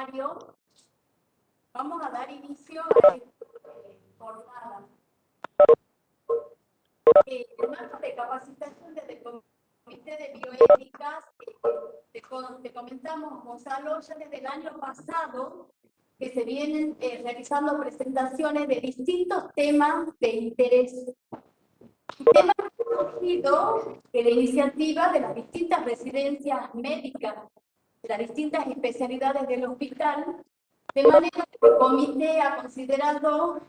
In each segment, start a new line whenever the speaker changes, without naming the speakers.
Mario, vamos a dar inicio a esta jornada. El marco de capacitación desde el Comité de Bioéticas, te comentamos, Gonzalo, ya desde el año pasado que se vienen realizando presentaciones de distintos temas de interés. Temas surgido de la iniciativa de las distintas residencias médicas, de las distintas especialidades del hospital, de manera que el comité ha considerado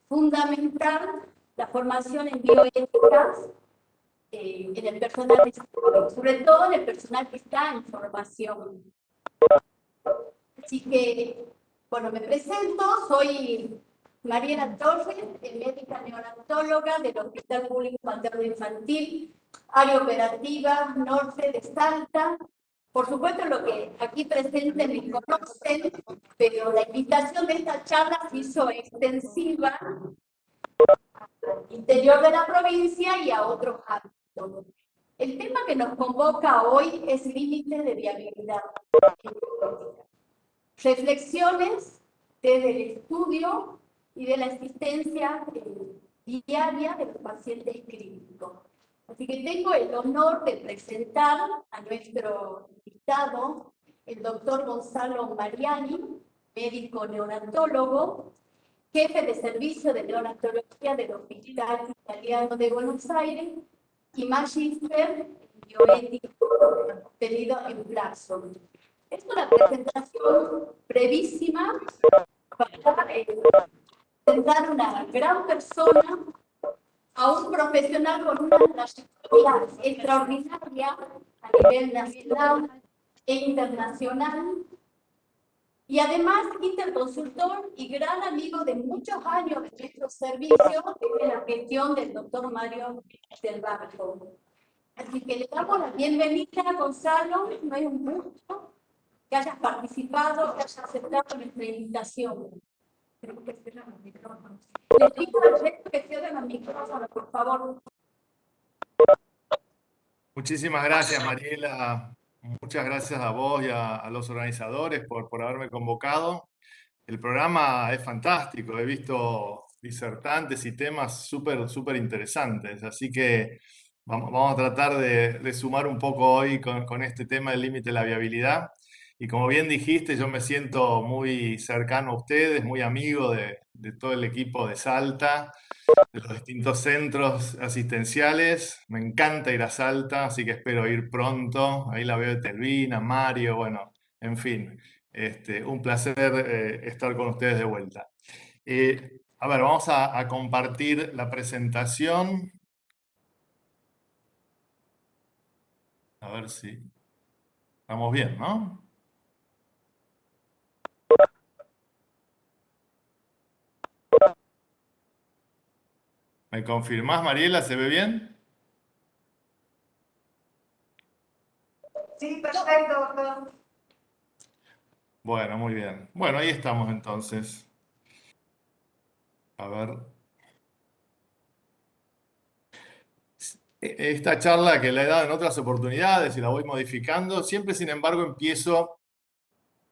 fundamental la formación en bioéticas en el personal, sobre todo en el personal que está en formación. Así que, bueno, me presento, soy Mariela Torres, médica neonatóloga del Hospital Público Materno Infantil, área operativa norte de Salta. Por supuesto, lo que aquí presente me conocen, pero la invitación de esta charla se hizo extensiva al interior de la provincia y a otros ámbitos. El tema que nos convoca hoy es límite de viabilidad. Reflexiones desde el estudio y de la asistencia diaria de los pacientes críticos. Así que tengo el honor de presentar a nuestro invitado, el doctor Gonzalo Mariani, médico neonatólogo, jefe de servicio de neonatología del Hospital Italiano de Buenos Aires y magíster en bioética obtenido en plazo. Es una presentación brevísima para presentar una gran persona, a un profesional con una trayectoria extraordinaria a nivel nacional e internacional, y además interconsultor y gran amigo de muchos años de nuestro servicio desde la gestión del doctor Mario del Barco. Así que le damos la bienvenida a Gonzalo, no es un gusto que hayas participado, que hayas aceptado nuestra invitación. Tenemos que cerrar los micrófonos. Les pido al resto que cierren los micrófonos, por favor.
Muchísimas gracias, Mariela. Muchas gracias a vos y a los organizadores por haberme convocado. El programa es fantástico, he visto disertantes y temas súper interesantes, así que vamos a tratar de sumar un poco hoy con este tema del límite de la viabilidad. Y como bien dijiste, yo me siento muy cercano a ustedes, muy amigo de todo el equipo de Salta, de los distintos centros asistenciales. Me encanta ir a Salta, así que espero ir pronto. Ahí la veo de Telvina, Mario, bueno, en fin. Un placer estar con ustedes de vuelta. A ver, vamos a compartir la presentación. A ver si estamos bien, ¿no? ¿Me confirmás, Mariela? ¿Se ve bien?
Sí, perfecto, doctor.
Bueno, muy bien. Bueno, ahí estamos entonces. A ver. Esta charla que la he dado en otras oportunidades y la voy modificando, siempre sin embargo empiezo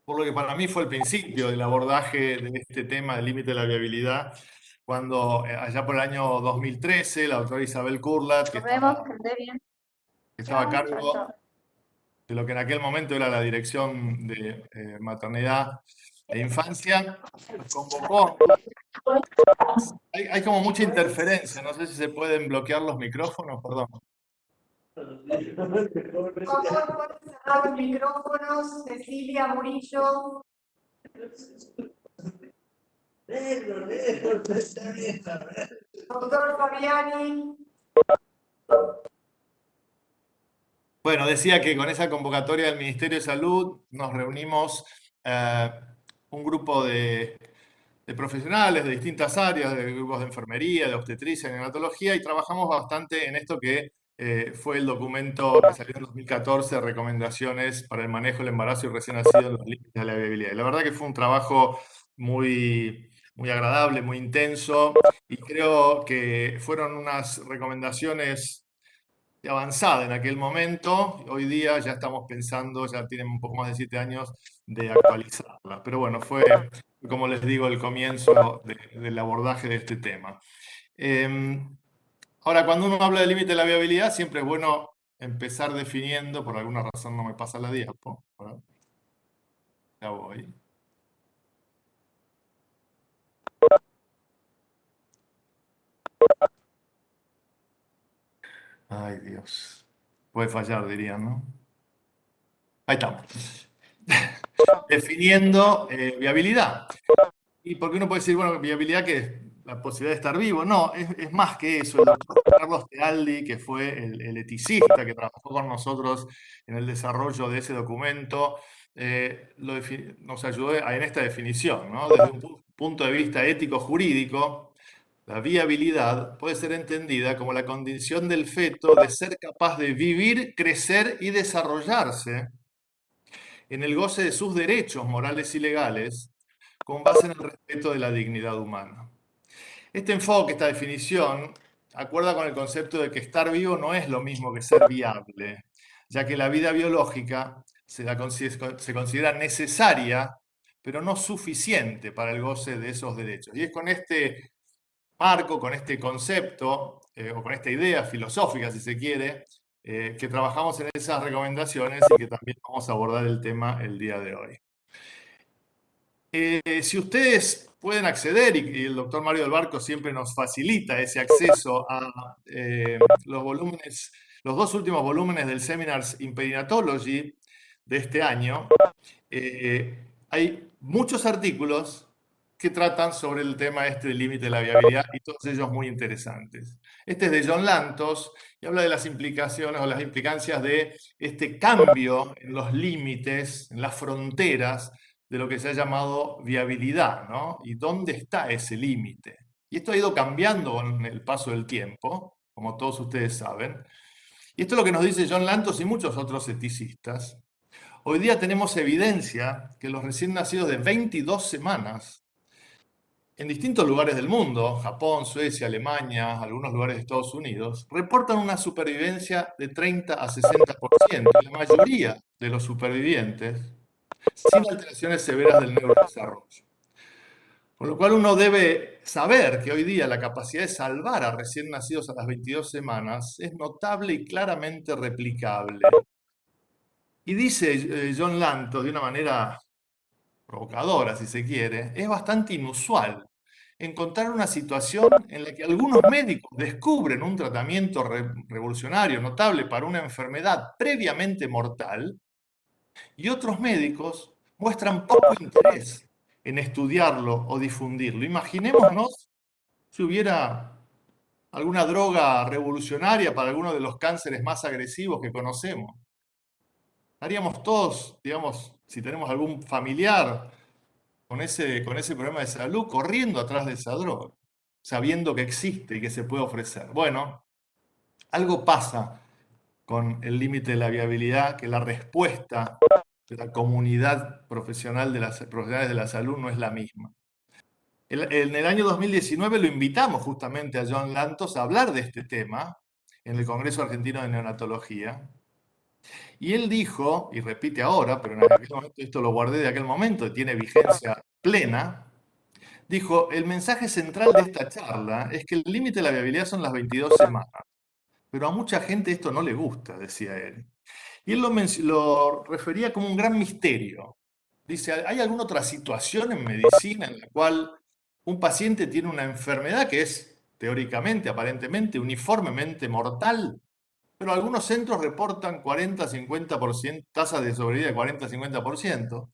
por lo que para mí fue el principio del abordaje de este tema del límite de la viabilidad, cuando allá por el año 2013 la doctora Isabel Kurlat, que estaba a cargo de lo que en aquel momento era la Dirección de Maternidad e Infancia, nos convocó. Hay como mucha interferencia, no sé si se pueden bloquear los micrófonos, perdón.
Por favor, pueden cerrar los micrófonos, Cecilia Murillo. Doctor Fabiani.
Bueno, decía que con esa convocatoria del Ministerio de Salud nos reunimos un grupo de profesionales de distintas áreas, de grupos de enfermería, de obstetricia, de neonatología, y trabajamos bastante en esto que fue el documento que salió en 2014, Recomendaciones para el manejo del embarazo y recién nacido en los límites de la viabilidad. Y la verdad que fue un trabajo muy agradable, muy intenso, y creo que fueron unas recomendaciones avanzada en aquel momento. Hoy día ya estamos pensando, ya tienen un poco más de 7 años, de actualizarla. Pero bueno, fue, como les digo, el comienzo del abordaje de este tema. Ahora, cuando uno habla del límite de la viabilidad, siempre es bueno empezar definiendo, por alguna razón no me pasa la diapo. Ahora, ya voy. Ay, Dios. Puede fallar, dirían, ¿no? Ahí estamos. Definiendo viabilidad. Y porque uno puede decir, bueno, viabilidad que es la posibilidad de estar vivo. No, es más que eso. El doctor Carlos Tealdi, que fue el eticista que trabajó con nosotros en el desarrollo de ese documento, nos ayudó en esta definición, ¿no? Desde un punto de vista ético-jurídico, la viabilidad puede ser entendida como la condición del feto de ser capaz de vivir, crecer y desarrollarse en el goce de sus derechos morales y legales con base en el respeto de la dignidad humana. Este enfoque, esta definición, acuerda con el concepto de que estar vivo no es lo mismo que ser viable, ya que la vida biológica se considera necesaria, pero no suficiente para el goce de esos derechos. Y es con este marco, con este concepto, o con esta idea filosófica, si se quiere, que trabajamos en esas recomendaciones y que también vamos a abordar el tema el día de hoy. Si ustedes pueden acceder, y el doctor Mario del Barco siempre nos facilita ese acceso a los volúmenes, los 2 últimos volúmenes del Seminars in Perinatology de este año, hay muchos artículos que tratan sobre el tema este del límite de la viabilidad y todos ellos muy interesantes. Este es de John Lantos y habla de las implicaciones o las implicancias de este cambio en los límites, en las fronteras de lo que se ha llamado viabilidad, ¿no? ¿Y dónde está ese límite? Y esto ha ido cambiando con el paso del tiempo, como todos ustedes saben. Y esto es lo que nos dice John Lantos y muchos otros eticistas. Hoy día tenemos evidencia que los recién nacidos de 22 semanas en distintos lugares del mundo, Japón, Suecia, Alemania, algunos lugares de Estados Unidos, reportan una supervivencia de 30 a 60%. La mayoría de los supervivientes sin alteraciones severas del neurodesarrollo. Con lo cual uno debe saber que hoy día la capacidad de salvar a recién nacidos a las 22 semanas es notable y claramente replicable. Y dice John Lantos de una manera provocadora, si se quiere, es bastante inusual encontrar una situación en la que algunos médicos descubren un tratamiento revolucionario, notable para una enfermedad previamente mortal, y otros médicos muestran poco interés en estudiarlo o difundirlo. Imaginémonos si hubiera alguna droga revolucionaria para alguno de los cánceres más agresivos que conocemos. Haríamos todos, digamos, si tenemos algún familiar con ese problema de salud, corriendo atrás de esa droga, sabiendo que existe y que se puede ofrecer. Bueno, algo pasa con el límite de la viabilidad, que la respuesta de la comunidad profesional de las profesionales de la salud no es la misma. En el año 2019 lo invitamos justamente a John Lantos a hablar de este tema en el Congreso Argentino de Neonatología. Y él dijo, y repite ahora, pero en aquel momento, esto lo guardé de aquel momento y tiene vigencia plena, dijo, el mensaje central de esta charla es que el límite de la viabilidad son las 22 semanas, pero a mucha gente esto no le gusta, decía él. Y él lo refería como un gran misterio. Dice, ¿hay alguna otra situación en medicina en la cual un paciente tiene una enfermedad que es teóricamente, aparentemente, uniformemente mortal? Pero algunos centros reportan 40-50%, tasas de sobrevida de 40-50%.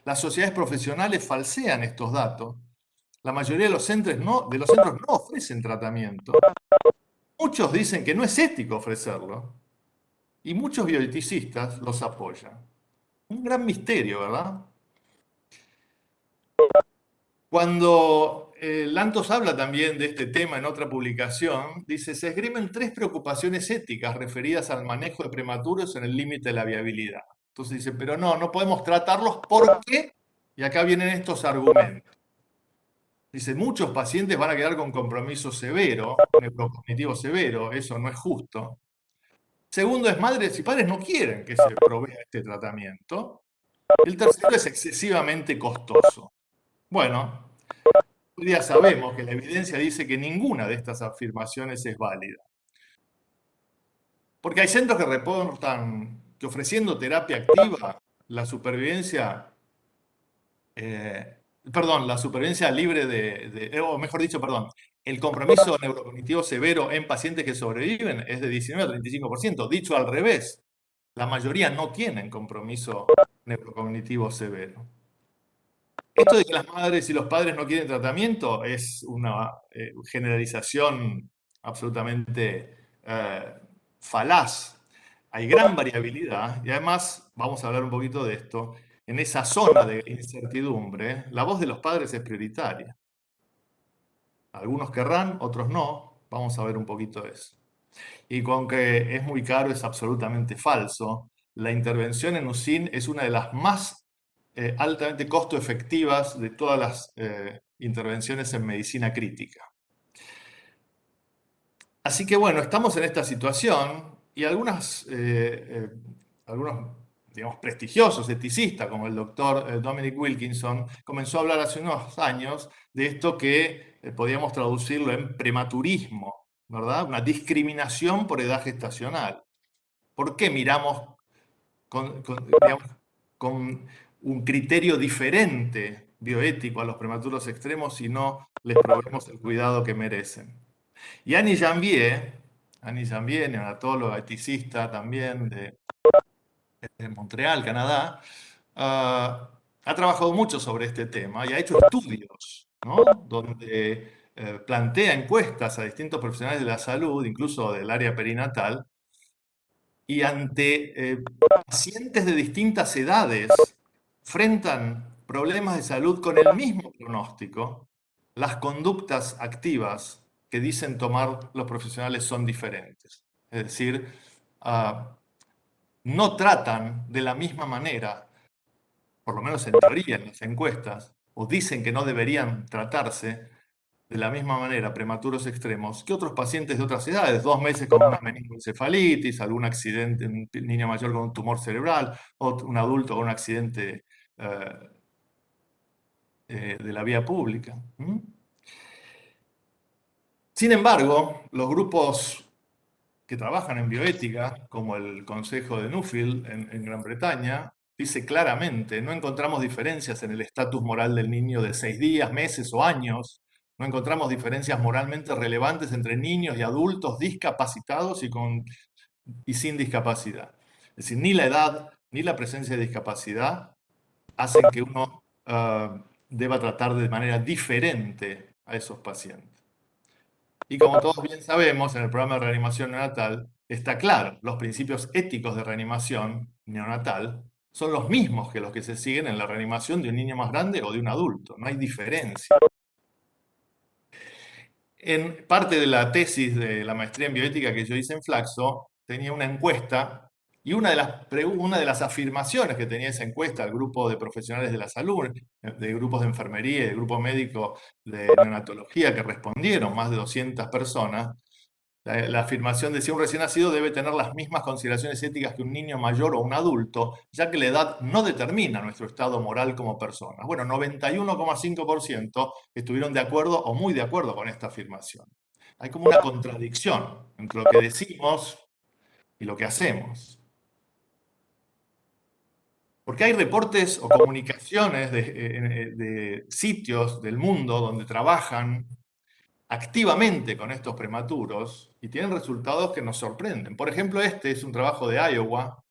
Las sociedades profesionales falsean estos datos. La mayoría de los centros no ofrecen tratamiento. Muchos dicen que no es ético ofrecerlo. Y muchos bioeticistas los apoyan. Un gran misterio, ¿verdad? Cuando Lantos habla también de este tema en otra publicación, dice, se esgrimen 3 preocupaciones éticas referidas al manejo de prematuros en el límite de la viabilidad. Entonces dice, pero no podemos tratarlos porque, y acá vienen estos argumentos. Dice, muchos pacientes van a quedar con compromiso severo, neurocognitivo severo, eso no es justo. Segundo es madres y padres no quieren que se provea este tratamiento. El tercero es excesivamente costoso. Bueno, hoy día sabemos que la evidencia dice que ninguna de estas afirmaciones es válida. Porque hay centros que reportan que ofreciendo terapia activa, la supervivencia, la supervivencia libre o mejor dicho, perdón, el compromiso neurocognitivo severo en pacientes que sobreviven es de 19 a 35%. Dicho al revés, la mayoría no tienen compromiso neurocognitivo severo. Esto de que las madres y los padres no quieren tratamiento es una generalización absolutamente falaz. Hay gran variabilidad y además, vamos a hablar un poquito de esto, en esa zona de incertidumbre, la voz de los padres es prioritaria. Algunos querrán, otros no. Vamos a ver un poquito de eso. Y con que es muy caro, es absolutamente falso. La intervención en USIN es una de las más altamente costo efectivas de todas las intervenciones en medicina crítica. Así que bueno, estamos en esta situación y algunos, digamos, prestigiosos eticistas, como el doctor Dominic Wilkinson, comenzó a hablar hace unos años de esto que podíamos traducirlo en prematurismo, ¿verdad? Una discriminación por edad gestacional. ¿Por qué miramos digamos, con un criterio diferente bioético a los prematuros extremos y no les proveemos el cuidado que merecen? Y Annie Janvier, neonatóloga, eticista también de Montreal, Canadá, ha trabajado mucho sobre este tema y ha hecho estudios, ¿no? Donde plantea encuestas a distintos profesionales de la salud, incluso del área perinatal, y ante pacientes de distintas edades enfrentan problemas de salud con el mismo pronóstico, las conductas activas que dicen tomar los profesionales son diferentes. Es decir, no tratan de la misma manera, por lo menos en teoría en las encuestas, o dicen que no deberían tratarse de la misma manera prematuros extremos que otros pacientes de otras edades, 2 meses con una meningoencefalitis, algún accidente, un niño mayor con un tumor cerebral, o un adulto con un accidente de la vía pública. Sin embargo, los grupos que trabajan en bioética, como el Consejo de Nuffield en Gran Bretaña, dice claramente, no encontramos diferencias en el estatus moral del niño de 6 días, meses o años, no encontramos diferencias moralmente relevantes entre niños y adultos discapacitados y sin discapacidad. Es decir, ni la edad ni la presencia de discapacidad hacen que uno deba tratar de manera diferente a esos pacientes. Y como todos bien sabemos, en el programa de reanimación neonatal está claro, los principios éticos de reanimación neonatal son los mismos que los que se siguen en la reanimación de un niño más grande o de un adulto, no hay diferencia. En parte de la tesis de la maestría en bioética que yo hice en Flaxo, tenía una encuesta y una de las afirmaciones que tenía esa encuesta al grupo de profesionales de la salud, de grupos de enfermería y de grupo médico de neonatología que respondieron, más de 200 personas, la afirmación decía un recién nacido debe tener las mismas consideraciones éticas que un niño mayor o un adulto, ya que la edad no determina nuestro estado moral como personas. Bueno, 91,5% estuvieron de acuerdo o muy de acuerdo con esta afirmación. Hay como una contradicción entre lo que decimos y lo que hacemos. Porque hay reportes o comunicaciones de sitios del mundo donde trabajan activamente con estos prematuros y tienen resultados que nos sorprenden. Por ejemplo, este es un trabajo de Iowa,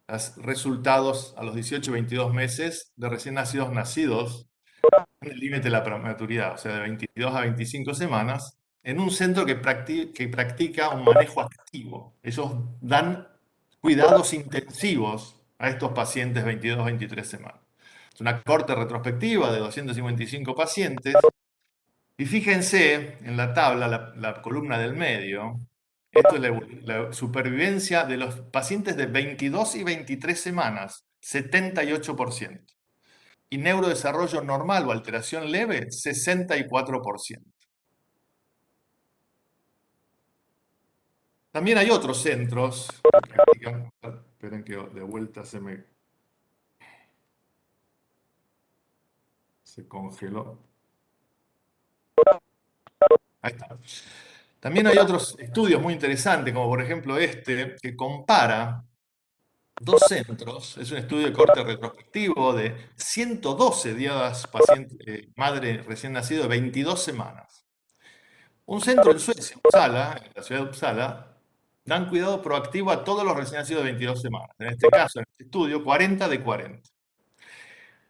los resultados a los 18 y 22 meses de recién nacidos en el límite de la prematuridad, o sea, de 22 a 25 semanas, en un centro que practica un manejo activo. Ellos dan cuidados intensivos a estos pacientes 22 a 23 semanas. Es una corte retrospectiva de 255 pacientes. Y fíjense en la tabla, la columna del medio, esto es la supervivencia de los pacientes de 22 y 23 semanas, 78%. Y neurodesarrollo normal o alteración leve, 64%. También hay otros centros que esperen que de vuelta se congeló. Ahí está. También hay otros estudios muy interesantes, como por ejemplo este, que compara dos centros. Es un estudio de corte retrospectivo de 112 días paciente, madre recién nacido de 22 semanas. Un centro en Suecia, Uppsala, en la ciudad de Uppsala, dan cuidado proactivo a todos los recién nacidos de 22 semanas. En este caso, en este estudio, 40 de 40.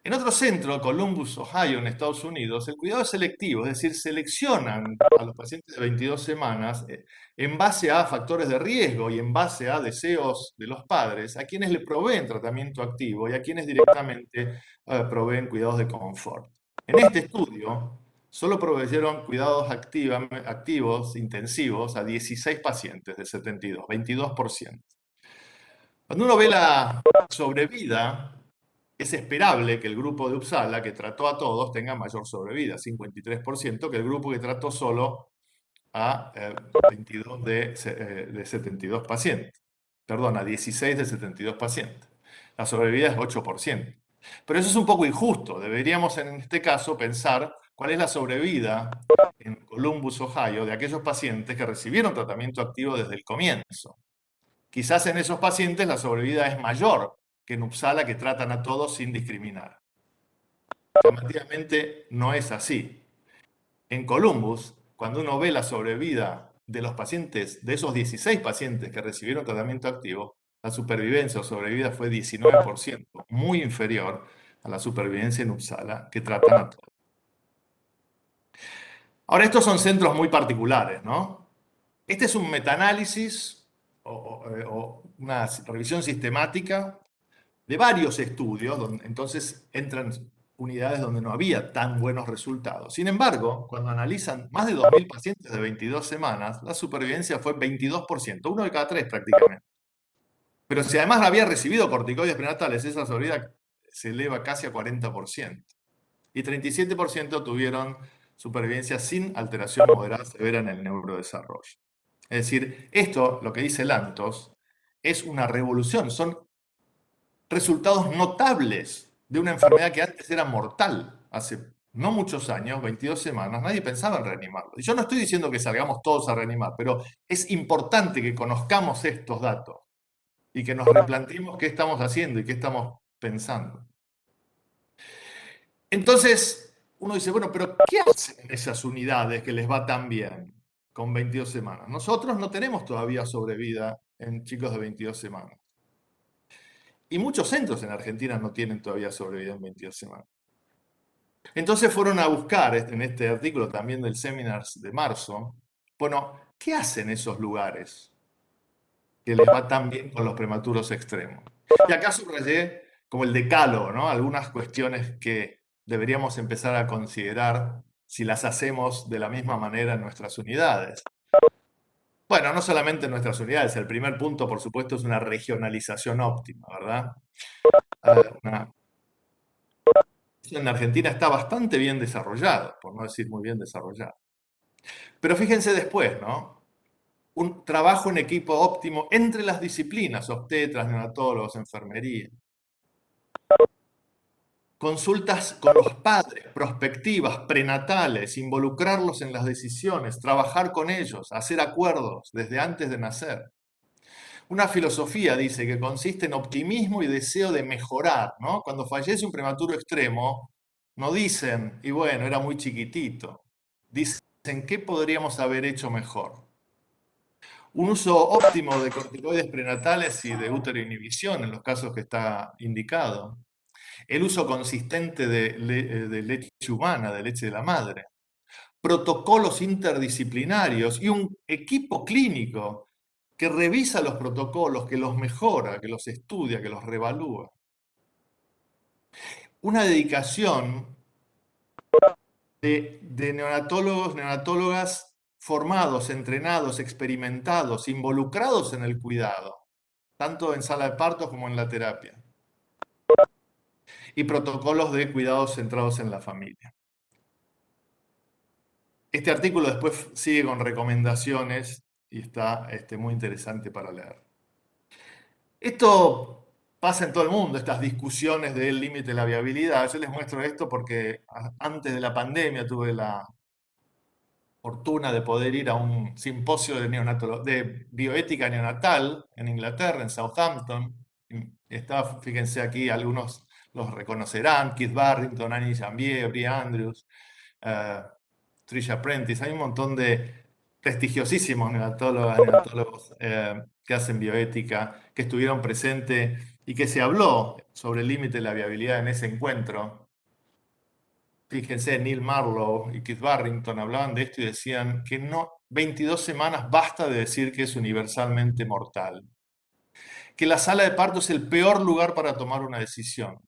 En otro centro, Columbus, Ohio, en Estados Unidos, el cuidado es selectivo, es decir, seleccionan a los pacientes de 22 semanas en base a factores de riesgo y en base a deseos de los padres, a quienes le proveen tratamiento activo y a quienes directamente proveen cuidados de confort. En este estudio, solo proveyeron cuidados activos intensivos a 16 pacientes de 72, 22%. Cuando uno ve la sobrevida, es esperable que el grupo de Uppsala, que trató a todos, tenga mayor sobrevida, 53%, que el grupo que trató solo a 22 de 72 pacientes. Perdón, a 16 de 72 pacientes. La sobrevida es 8%. Pero eso es un poco injusto. Deberíamos en este caso pensar cuál es la sobrevida en Columbus, Ohio, de aquellos pacientes que recibieron tratamiento activo desde el comienzo. Quizás en esos pacientes la sobrevida es mayor que en Uppsala, que tratan a todos sin discriminar. Llamativamente no es así. En Columbus, cuando uno ve la sobrevida de los pacientes, de esos 16 pacientes que recibieron tratamiento activo, la supervivencia o sobrevida fue 19%, muy inferior a la supervivencia en Uppsala, que tratan a todos. Ahora, estos son centros muy particulares, ¿no? Este es un metaanálisis o una revisión sistemática de varios estudios, donde entonces entran unidades donde no había tan buenos resultados. Sin embargo, cuando analizan más de 2.000 pacientes de 22 semanas, la supervivencia fue 22%, uno de cada tres prácticamente. Pero si además había recibido corticoides prenatales, esa sobrevida se eleva casi a 40%. Y 37% tuvieron supervivencia sin alteración moderada severa en el neurodesarrollo. Es decir, esto, lo que dice Lantos, es una revolución, son resultados notables de una enfermedad que antes era mortal, hace no muchos años, 22 semanas, nadie pensaba en reanimarlo. Y yo no estoy diciendo que salgamos todos a reanimar, pero es importante que conozcamos estos datos y que nos replanteemos qué estamos haciendo y qué estamos pensando. Entonces, uno dice, bueno, pero ¿qué hacen esas unidades que les va tan bien con 22 semanas? Nosotros no tenemos todavía sobrevida en chicos de 22 semanas. Y muchos centros en Argentina no tienen todavía sobrevida en 22 semanas. Entonces fueron a buscar, en este artículo también del Seminars de marzo, bueno, ¿qué hacen esos lugares que les va tan bien con los prematuros extremos? Y acá subrayé como el decálogo, ¿no? Algunas cuestiones que deberíamos empezar a considerar si las hacemos de la misma manera en nuestras unidades. Bueno, no solamente en nuestras unidades, el primer punto, por supuesto, es una regionalización óptima, ¿verdad? En Argentina está bastante bien desarrollado, por no decir muy bien desarrollado. Pero fíjense después, ¿no? Un trabajo en equipo óptimo entre las disciplinas, obstetras, neonatólogos, enfermería. Consultas con los padres, prospectivas, prenatales, involucrarlos en las decisiones, trabajar con ellos, hacer acuerdos desde antes de nacer. Una filosofía, dice, que consiste en optimismo y deseo de mejorar, ¿no? Cuando fallece un prematuro extremo, no dicen, y bueno, era muy chiquitito. Dicen, ¿qué podríamos haber hecho mejor? Un uso óptimo de corticoides prenatales y de útero-inhibición en los casos que está indicado. El uso consistente de leche humana, de leche de la madre. Protocolos interdisciplinarios y un equipo clínico que revisa los protocolos, que los mejora, que los estudia, que los revalúa. Una dedicación de neonatólogos, neonatólogas formados, entrenados, experimentados, involucrados en el cuidado, tanto en sala de partos como en la terapia. Y protocolos de cuidados centrados en la familia. Este artículo después sigue con recomendaciones y está muy interesante para leer. Esto pasa en todo el mundo, estas discusiones del límite de la viabilidad. Yo les muestro esto porque antes de la pandemia tuve la fortuna de poder ir a un simposio de bioética neonatal en Inglaterra, en Southampton. Estaba, fíjense aquí, algunos los reconocerán: Keith Barrington, Annie Jambier, Brie Andrews, eh, Tricia Prentice. Hay un montón de prestigiosísimos neonatólogos que hacen bioética, que estuvieron presentes y que se habló sobre el límite de la viabilidad en ese encuentro. Fíjense, Neil Marlowe y Keith Barrington hablaban de esto y decían que 22 semanas basta de decir que es universalmente mortal, que la sala de parto es el peor lugar para tomar una decisión,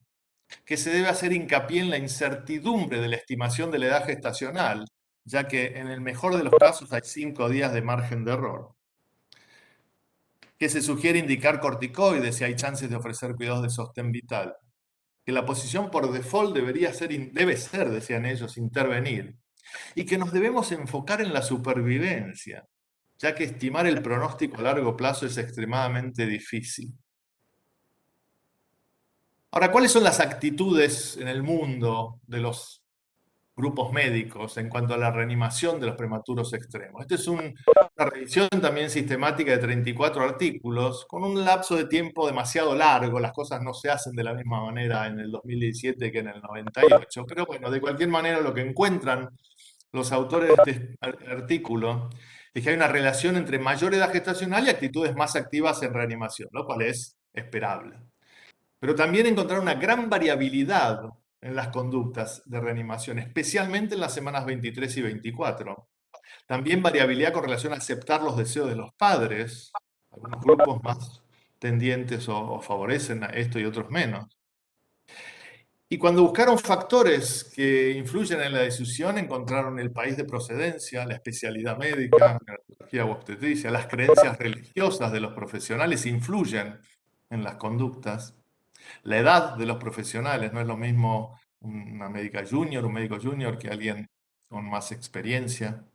que se debe hacer hincapié en la incertidumbre de la estimación de la edad gestacional, ya que en el mejor de los casos hay 5 días de margen de error, que se sugiere indicar corticoides si hay chances de ofrecer cuidados de sostén vital, que la posición por default debe ser, decían ellos, intervenir, y que nos debemos enfocar en la supervivencia, ya que estimar el pronóstico a largo plazo es extremadamente difícil. Ahora, ¿cuáles son las actitudes en el mundo de los grupos médicos en cuanto a la reanimación de los prematuros extremos? Esta es una revisión también sistemática de 34 artículos, con un lapso de tiempo demasiado largo. Las cosas no se hacen de la misma manera en el 2017 que en el 98, pero bueno, de cualquier manera lo que encuentran los autores de este artículo es que hay una relación entre mayor edad gestacional y actitudes más activas en reanimación, lo cual es esperable. Pero también encontraron una gran variabilidad en las conductas de reanimación, especialmente en las semanas 23 y 24. También variabilidad con relación a aceptar los deseos de los padres. Algunos grupos más tendientes o favorecen a esto y otros menos. Y cuando buscaron factores que influyen en la decisión, encontraron el país de procedencia, la especialidad médica, la neurología u obstetricia, las creencias religiosas de los profesionales influyen en las conductas. La edad de los profesionales, no es lo mismo una médica junior, un médico junior que alguien con más experiencia.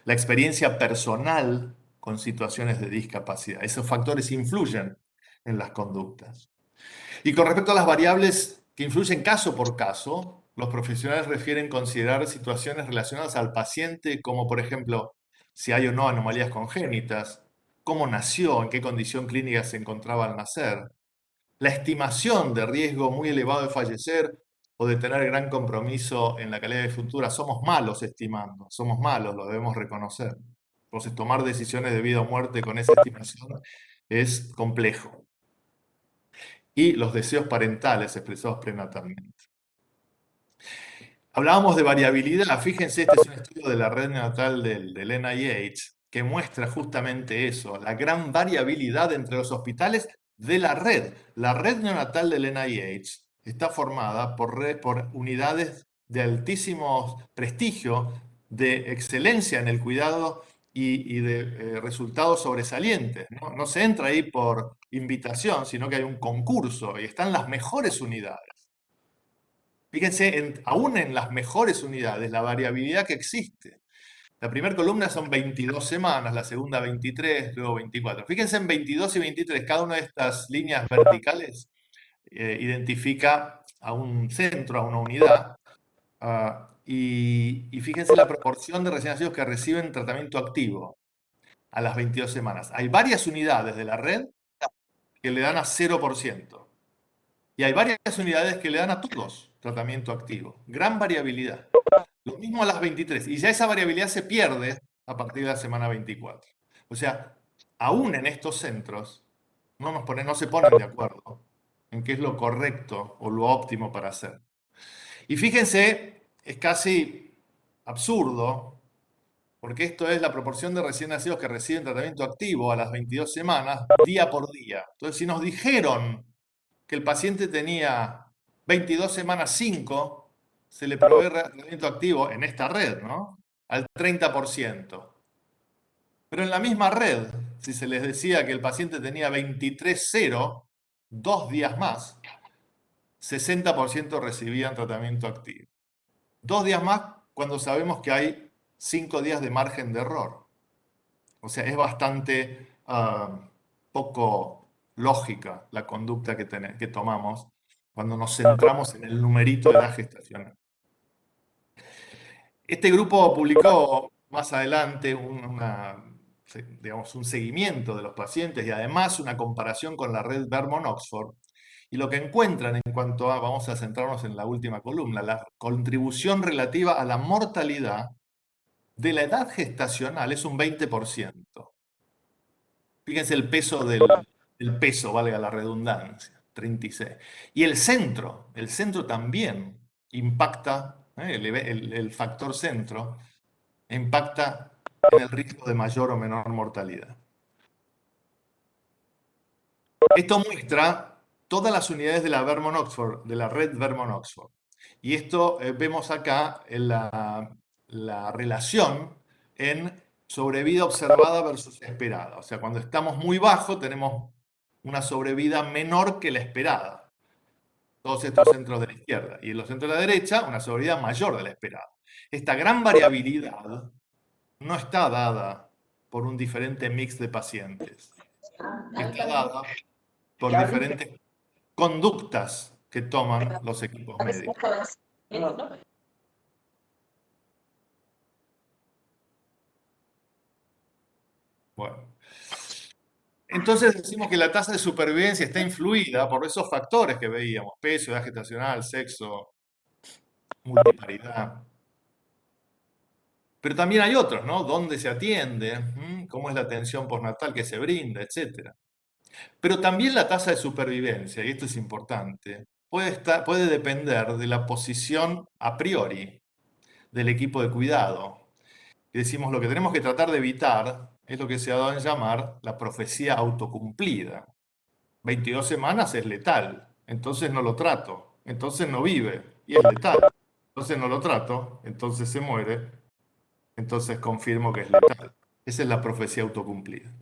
La experiencia personal con situaciones de discapacidad. Esos factores influyen en las conductas. Y con respecto a las variables que influyen caso por caso, los profesionales refieren considerar situaciones relacionadas al paciente, como por ejemplo, si hay o no anomalías congénitas, cómo nació, en qué condición clínica se encontraba al nacer, la estimación de riesgo muy elevado de fallecer o de tener gran compromiso en la calidad de futura. Somos malos estimando, somos malos, lo debemos reconocer. Entonces, tomar decisiones de vida o muerte con esa estimación es complejo. Y los deseos parentales expresados prenatalmente. Hablábamos de variabilidad. Fíjense, este es un estudio de la red neonatal del NIH que muestra justamente eso, la gran variabilidad entre los hospitales de la red. La red neonatal del NIH está formada por unidades de altísimo prestigio, de excelencia en el cuidado y de resultados sobresalientes. No se entra ahí por invitación, sino que hay un concurso y están las mejores unidades. Fíjense, aún en las mejores unidades, la variabilidad que existe. La primera columna son 22 semanas, la segunda 23, luego 24. Fíjense en 22 y 23, cada una de estas líneas verticales identifica a un centro, a una unidad. Y fíjense la proporción de recién nacidos que reciben tratamiento activo a las 22 semanas. Hay varias unidades de la red que le dan a 0%. Y hay varias unidades que le dan a todos tratamiento activo. Gran variabilidad. Lo mismo a las 23. Y ya esa variabilidad se pierde a partir de la semana 24. O sea, aún en estos centros no se ponen de acuerdo en qué es lo correcto o lo óptimo para hacer. Y fíjense, es casi absurdo, porque esto es la proporción de recién nacidos que reciben tratamiento activo a las 22 semanas, día por día. Entonces, si nos dijeron que el paciente tenía 22 semanas 5, se le provee tratamiento activo en esta red, ¿no? Al 30%. Pero en la misma red, si se les decía que el paciente tenía 23,0, 2 días más, 60% recibían tratamiento activo. 2 días más cuando sabemos que hay 5 días de margen de error. O sea, es bastante poco lógica la conducta que tomamos cuando nos centramos en el numerito de edad gestacional. Este grupo publicó más adelante digamos, un seguimiento de los pacientes y además una comparación con la red Vermont-Oxford. Y lo que encuentran en cuanto a, vamos a centrarnos en la última columna, la contribución relativa a la mortalidad de la edad gestacional es un 20%. Fíjense el peso, valga la redundancia, 36. Y el centro también impacta, el factor centro impacta en el riesgo de mayor o menor mortalidad. Esto muestra todas las unidades de la Vermont-Oxford, de la red Vermont-Oxford. Y esto vemos acá en la relación en sobrevida observada versus esperada. O sea, cuando estamos muy bajo tenemos una sobrevida menor que la esperada. Todos estos centros de la izquierda. Y en los centros de la derecha, una sobrevida mayor de la esperada. Esta gran variabilidad no está dada por un diferente mix de pacientes. Está dada por diferentes conductas que toman los equipos médicos. Bueno. Entonces decimos que la tasa de supervivencia está influida por esos factores que veíamos, peso, edad gestacional, sexo, multiparidad. Pero también hay otros, ¿no? ¿Dónde se atiende? ¿Cómo es la atención postnatal que se brinda? Etcétera. Pero también la tasa de supervivencia, y esto es importante, puede depender de la posición a priori del equipo de cuidado. Y decimos, lo que tenemos que tratar de evitar es lo que se ha dado en llamar la profecía autocumplida. 22 semanas es letal, entonces no lo trato, entonces no vive y es letal. Entonces no lo trato, entonces se muere, entonces confirmo que es letal. Esa es la profecía autocumplida.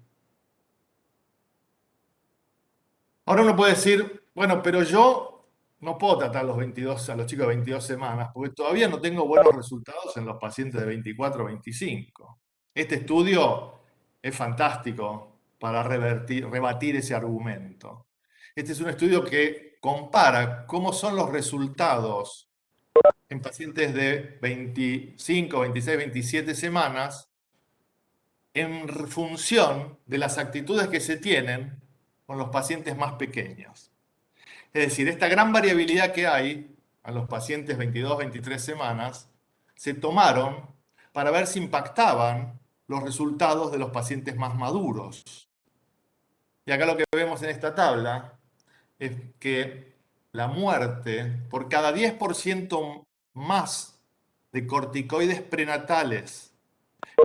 Ahora uno puede decir, bueno, pero yo no puedo tratar a los chicos de 22 semanas porque todavía no tengo buenos resultados en los pacientes de 24 o 25. Este estudio es fantástico para rebatir ese argumento. Este es un estudio que compara cómo son los resultados en pacientes de 25, 26, 27 semanas en función de las actitudes que se tienen con los pacientes más pequeños. Es decir, esta gran variabilidad que hay a los pacientes 22, 23 semanas, se tomaron para ver si impactaban los resultados de los pacientes más maduros. Y acá lo que vemos en esta tabla es que la muerte, por cada 10% más de corticoides prenatales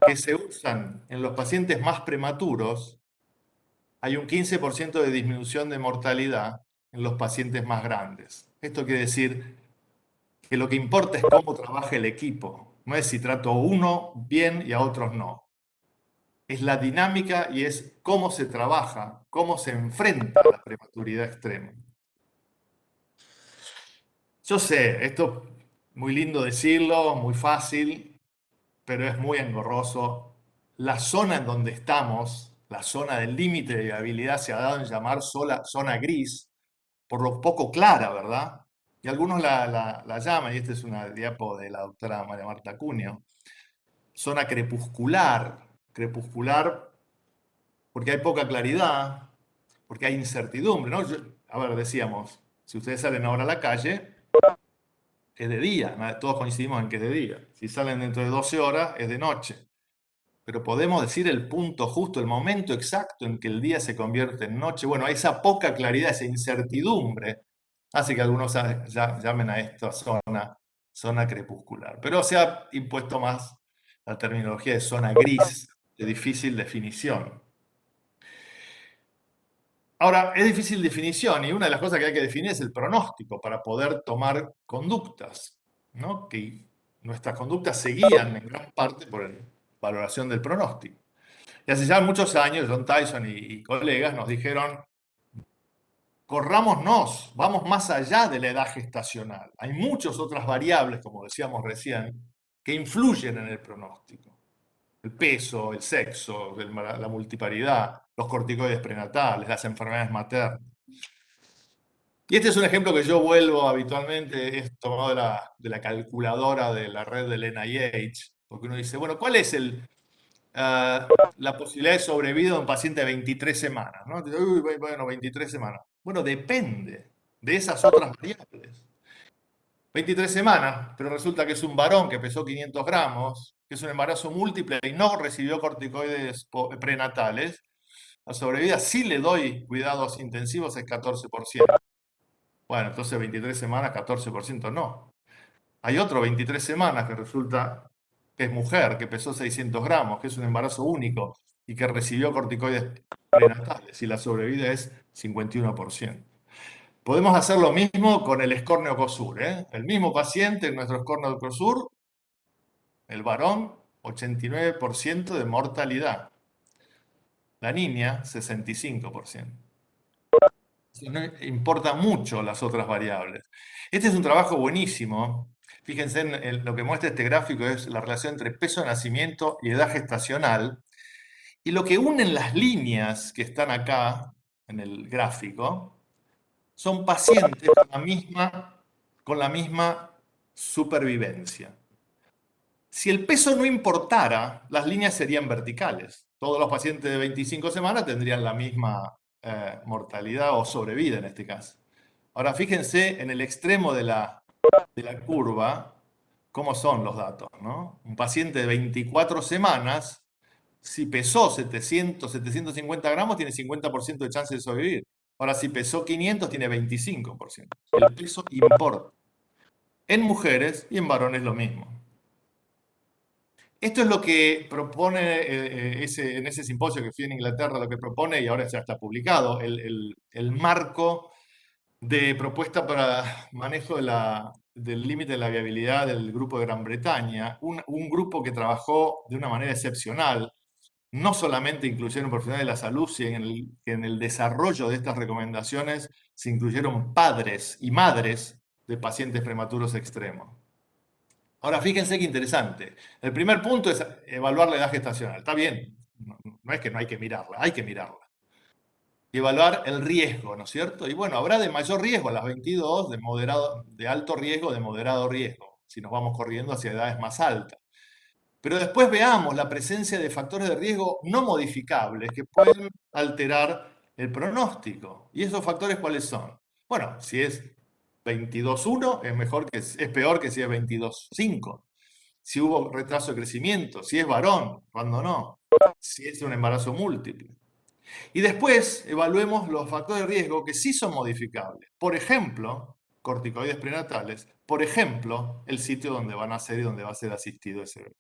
que se usan en los pacientes más prematuros, hay un 15% de disminución de mortalidad en los pacientes más grandes. Esto quiere decir que lo que importa es cómo trabaja el equipo, no es si trato a uno bien y a otros no. Es la dinámica y es cómo se trabaja, cómo se enfrenta a la prematuridad extrema. Yo sé, esto es muy lindo decirlo, muy fácil, pero es muy engorroso. La zona en donde estamos, la zona del límite de viabilidad, se ha dado en llamar zona gris, por lo poco clara, ¿verdad? Y algunos la llaman, y esta es una diapo de la doctora María Marta Cuneo, zona crepuscular. Crepuscular porque hay poca claridad, porque hay incertidumbre, ¿no? A ver, decíamos, si ustedes salen ahora a la calle, es de día, todos coincidimos en que es de día. Si salen dentro de 12 horas, es de noche. Pero podemos decir el punto justo, el momento exacto en que el día se convierte en noche. Bueno, esa poca claridad, esa incertidumbre, hace que algunos llamen a esta zona crepuscular. Pero se ha impuesto más la terminología de zona gris, de difícil definición. Ahora, es difícil definición y una de las cosas que hay que definir es el pronóstico para poder tomar conductas, ¿no? Que nuestras conductas se guían en gran parte por la valoración del pronóstico. Y hace ya muchos años, John Tyson y colegas nos dijeron, corrámonos, vamos más allá de la edad gestacional. Hay muchas otras variables, como decíamos recién, que influyen en el pronóstico. el peso, el sexo, la multiparidad, los corticoides prenatales, las enfermedades maternas. Y este es un ejemplo que yo vuelvo habitualmente, es tomado de la calculadora de la red del NIH, porque uno dice, bueno, ¿cuál es la posibilidad de sobrevida de un paciente de 23 semanas? ¿No? Uy, bueno, 23 semanas. Bueno, depende de esas otras variables. 23 semanas, pero resulta que es un varón que pesó 500 gramos, que es un embarazo múltiple y no recibió corticoides prenatales, la sobrevida, si le doy cuidados intensivos, es 14%. Bueno, entonces 23 semanas, 14% no. Hay otro 23 semanas que resulta que es mujer, que pesó 600 gramos, que es un embarazo único y que recibió corticoides prenatales y la sobrevida es 51%. Podemos hacer lo mismo con el escorneo COSUR, ¿eh? El mismo paciente en nuestro escorneo COSUR, el varón, 89% de mortalidad. La niña, 65%. No importa mucho las otras variables. Este es un trabajo buenísimo. Fíjense en lo que muestra este gráfico, es la relación entre peso de nacimiento y edad gestacional. Y lo que unen las líneas que están acá en el gráfico son pacientes con la misma supervivencia. Si el peso no importara, las líneas serían verticales. Todos los pacientes de 25 semanas tendrían la misma mortalidad o sobrevida en este caso. Ahora fíjense en el extremo de la curva cómo son los datos, ¿no? Un paciente de 24 semanas, si pesó 700, 750 gramos, tiene 50% de chance de sobrevivir. Ahora, si pesó 500, tiene 25%. El peso importa. En mujeres y en varones lo mismo. Esto es lo que propone en ese simposio que fui en Inglaterra, lo que propone, y ahora ya está publicado, el marco de propuesta para manejo del límite de la viabilidad del grupo de Gran Bretaña, un grupo que trabajó de una manera excepcional. No solamente incluyeron profesionales de la salud, sino que en el desarrollo de estas recomendaciones se incluyeron padres y madres de pacientes prematuros extremos. Ahora, fíjense qué interesante. El primer punto es evaluar la edad gestacional. Está bien, no es que no hay que mirarla, hay que mirarla. Y evaluar el riesgo, ¿no es cierto? Y bueno, habrá de mayor riesgo a las 22, de alto riesgo, de moderado riesgo, si nos vamos corriendo hacia edades más altas. Pero después veamos la presencia de factores de riesgo no modificables que pueden alterar el pronóstico. ¿Y esos factores cuáles son? Bueno, si es 22.1 es peor que si es 22.5. Si hubo retraso de crecimiento, si es varón, cuando no, si es un embarazo múltiple. Y después evaluemos los factores de riesgo que sí son modificables. Por ejemplo, corticoides prenatales. Por ejemplo, el sitio donde van a ser y donde va a ser asistido ese bebé.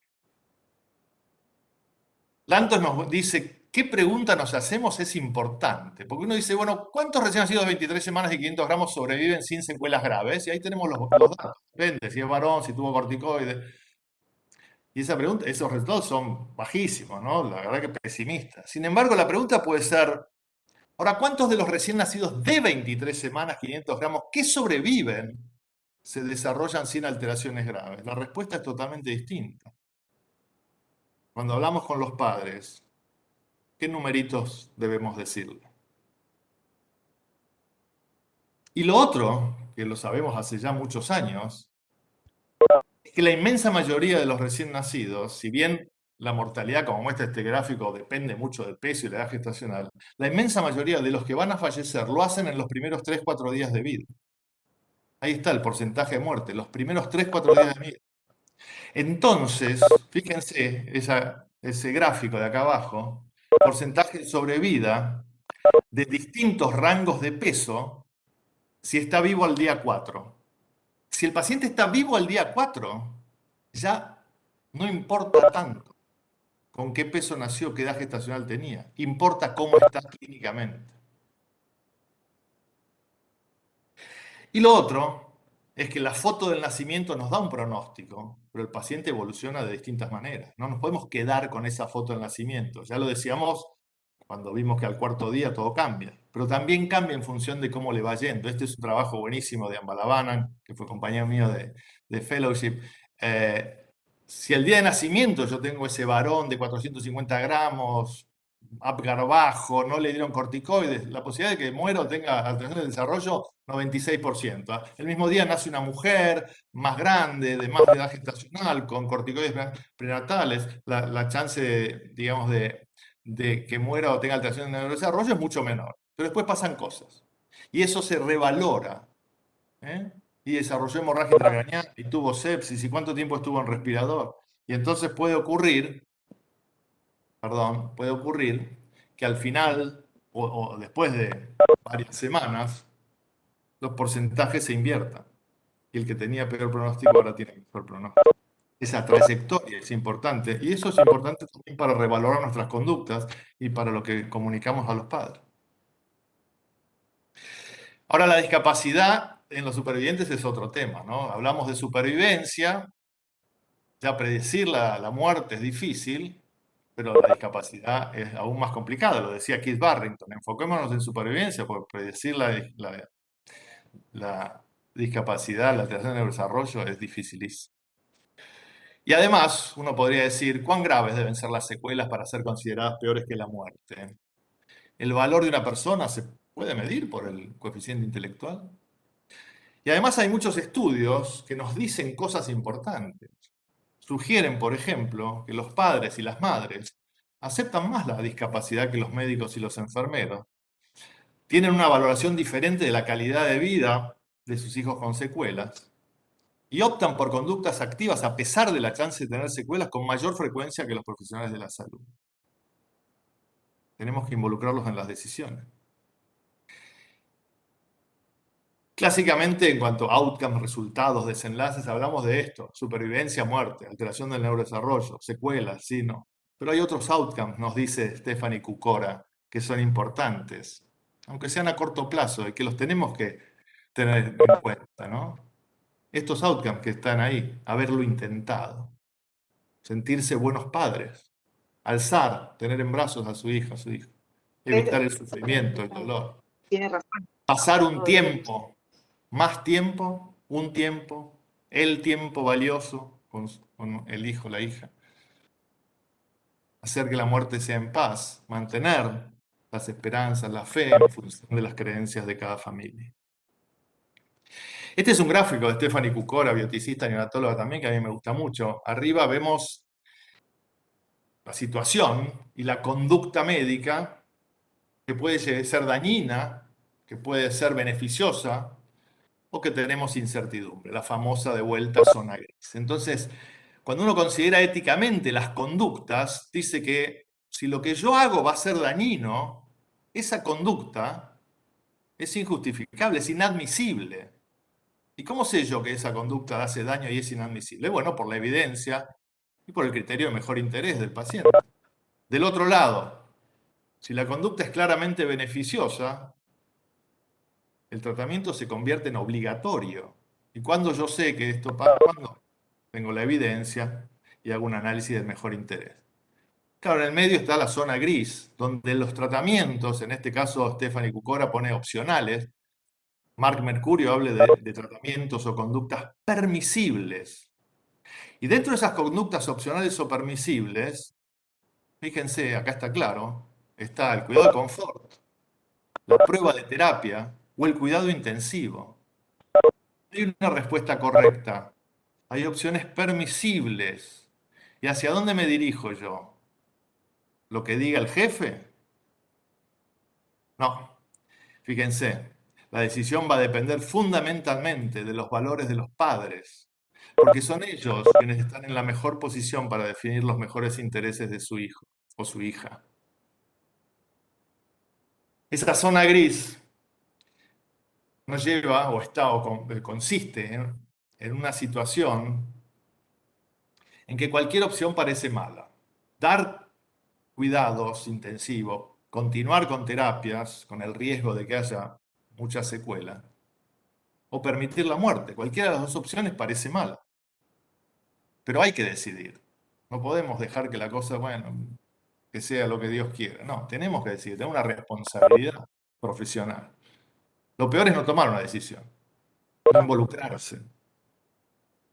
Lantos nos dice, ¿qué pregunta nos hacemos? Es importante. Porque uno dice, bueno, ¿cuántos recién nacidos de 23 semanas y 500 gramos sobreviven sin secuelas graves? Y ahí tenemos los datos. Depende si es varón, si tuvo corticoides. Y esos resultados son bajísimos, ¿no? La verdad que pesimistas. Sin embargo, la pregunta puede ser, ahora, ¿cuántos de los recién nacidos de 23 semanas, 500 gramos, que sobreviven, se desarrollan sin alteraciones graves? La respuesta es totalmente distinta. Cuando hablamos con los padres, ¿qué numeritos debemos decirle? Y lo otro, que lo sabemos hace ya muchos años, es que la inmensa mayoría de los recién nacidos, si bien la mortalidad, como muestra este gráfico, depende mucho del peso y la edad gestacional, la inmensa mayoría de los que van a fallecer lo hacen en los primeros 3-4 días de vida. Ahí está el porcentaje de muerte, los primeros 3-4 días de vida. Entonces, fíjense ese gráfico de acá abajo, porcentaje de sobrevida de distintos rangos de peso si está vivo al día 4. Si el paciente está vivo al día 4, ya no importa tanto con qué peso nació, qué edad gestacional tenía. Importa cómo está clínicamente. Y lo otro es que la foto del nacimiento nos da un pronóstico, pero el paciente evoluciona de distintas maneras. No nos podemos quedar con esa foto del nacimiento. Ya lo decíamos cuando vimos que al cuarto día todo cambia, pero también cambia en función de cómo le va yendo. Este es un trabajo buenísimo de Ambalabanan, que fue compañero mío de fellowship, Si el día de nacimiento yo tengo ese varón de 450 gramos, Apgar bajo, no le dieron corticoides, la posibilidad de que muera o tenga alteración del desarrollo, 96%. El mismo día nace una mujer más grande, de más edad gestacional, con corticoides prenatales, la chance, digamos, de que muera o tenga alteración del desarrollo es mucho menor. Pero después pasan cosas. Y eso se revalora. ¿Eh? Y desarrolló hemorragia intracraneal y tuvo sepsis y cuánto tiempo estuvo en respirador. Y entonces puede ocurrir, perdón, puede ocurrir que al final o después de varias semanas los porcentajes se inviertan. Y el que tenía peor pronóstico ahora tiene mejor pronóstico. Esa trayectoria es importante y eso es importante también para revalorar nuestras conductas y para lo que comunicamos a los padres. Ahora la discapacidad en los supervivientes es otro tema, ¿no? Hablamos de supervivencia. Ya predecir la muerte es difícil, pero la discapacidad es aún más complicada. Lo decía Keith Barrington. Enfoquémonos en supervivencia, porque predecir la discapacidad, la alteración del desarrollo es dificilísimo. Y además, uno podría decir, ¿cuán graves deben ser las secuelas para ser consideradas peores que la muerte? ¿El valor de una persona se puede medir por el coeficiente intelectual? Y además hay muchos estudios que nos dicen cosas importantes. Sugieren, por ejemplo, que los padres y las madres aceptan más la discapacidad que los médicos y los enfermeros. Tienen una valoración diferente de la calidad de vida de sus hijos con secuelas y optan por conductas activas a pesar de la chance de tener secuelas con mayor frecuencia que los profesionales de la salud. Tenemos que involucrarlos en las decisiones. Clásicamente, en cuanto a outcomes, resultados, desenlaces, hablamos de esto: supervivencia, muerte, alteración del neurodesarrollo, secuelas, sí, no. Pero hay otros outcomes, nos dice Stephanie Cukora, que son importantes, aunque sean a corto plazo, y que los tenemos que tener en cuenta, ¿no? Estos outcomes que están ahí, haberlo intentado, sentirse buenos padres, alzar, tener en brazos a su hija, a su hijo, evitar el sufrimiento, el dolor,
Tiene razón.
pasar un tiempo, más tiempo, un tiempo, el tiempo valioso con el hijo, la hija. Hacer que la muerte sea en paz, mantener las esperanzas, la fe en función de las creencias de cada familia. Este es un gráfico de Stephanie Cukora, bioticista y neonatóloga también, que a mí me gusta mucho. Arriba vemos la situación y la conducta médica que puede ser dañina, que puede ser beneficiosa, o que tenemos incertidumbre, la famosa de vuelta zona gris. Entonces, cuando uno considera éticamente las conductas, dice que si lo que yo hago va a ser dañino, esa conducta es injustificable, es inadmisible. ¿Y cómo sé yo que esa conducta hace daño y es inadmisible? Bueno, por la evidencia y por el criterio de mejor interés del paciente. Del otro lado, si la conducta es claramente beneficiosa, el tratamiento se convierte en obligatorio. ¿Y cuando yo sé que esto pasa? Cuando tengo la evidencia y hago un análisis del mejor interés. Claro, en el medio está la zona gris, donde los tratamientos, en este caso Stephanie Cukora pone opcionales, Marc Mercurio habla de tratamientos o conductas permisibles. Y dentro de esas conductas opcionales o permisibles, fíjense, acá está claro, está el cuidado de confort, la prueba de terapia o el cuidado intensivo. Hay una respuesta correcta, hay opciones permisibles. ¿Y hacia dónde me dirijo yo? ¿Lo que diga el jefe? No. Fíjense, la decisión va a depender fundamentalmente de los valores de los padres, porque son ellos quienes están en la mejor posición para definir los mejores intereses de su hijo o su hija. Esa zona gris nos lleva consiste en una situación en que cualquier opción parece mala. Dar cuidados intensivos, continuar con terapias con el riesgo de que haya muchas secuelas, o permitir la muerte. Cualquiera de las dos opciones parece mala. Pero hay que decidir. No podemos dejar que la cosa, bueno, que sea lo que Dios quiera. No, tenemos que decidir, tenemos una responsabilidad profesional. Lo peor es no tomar una decisión, no involucrarse.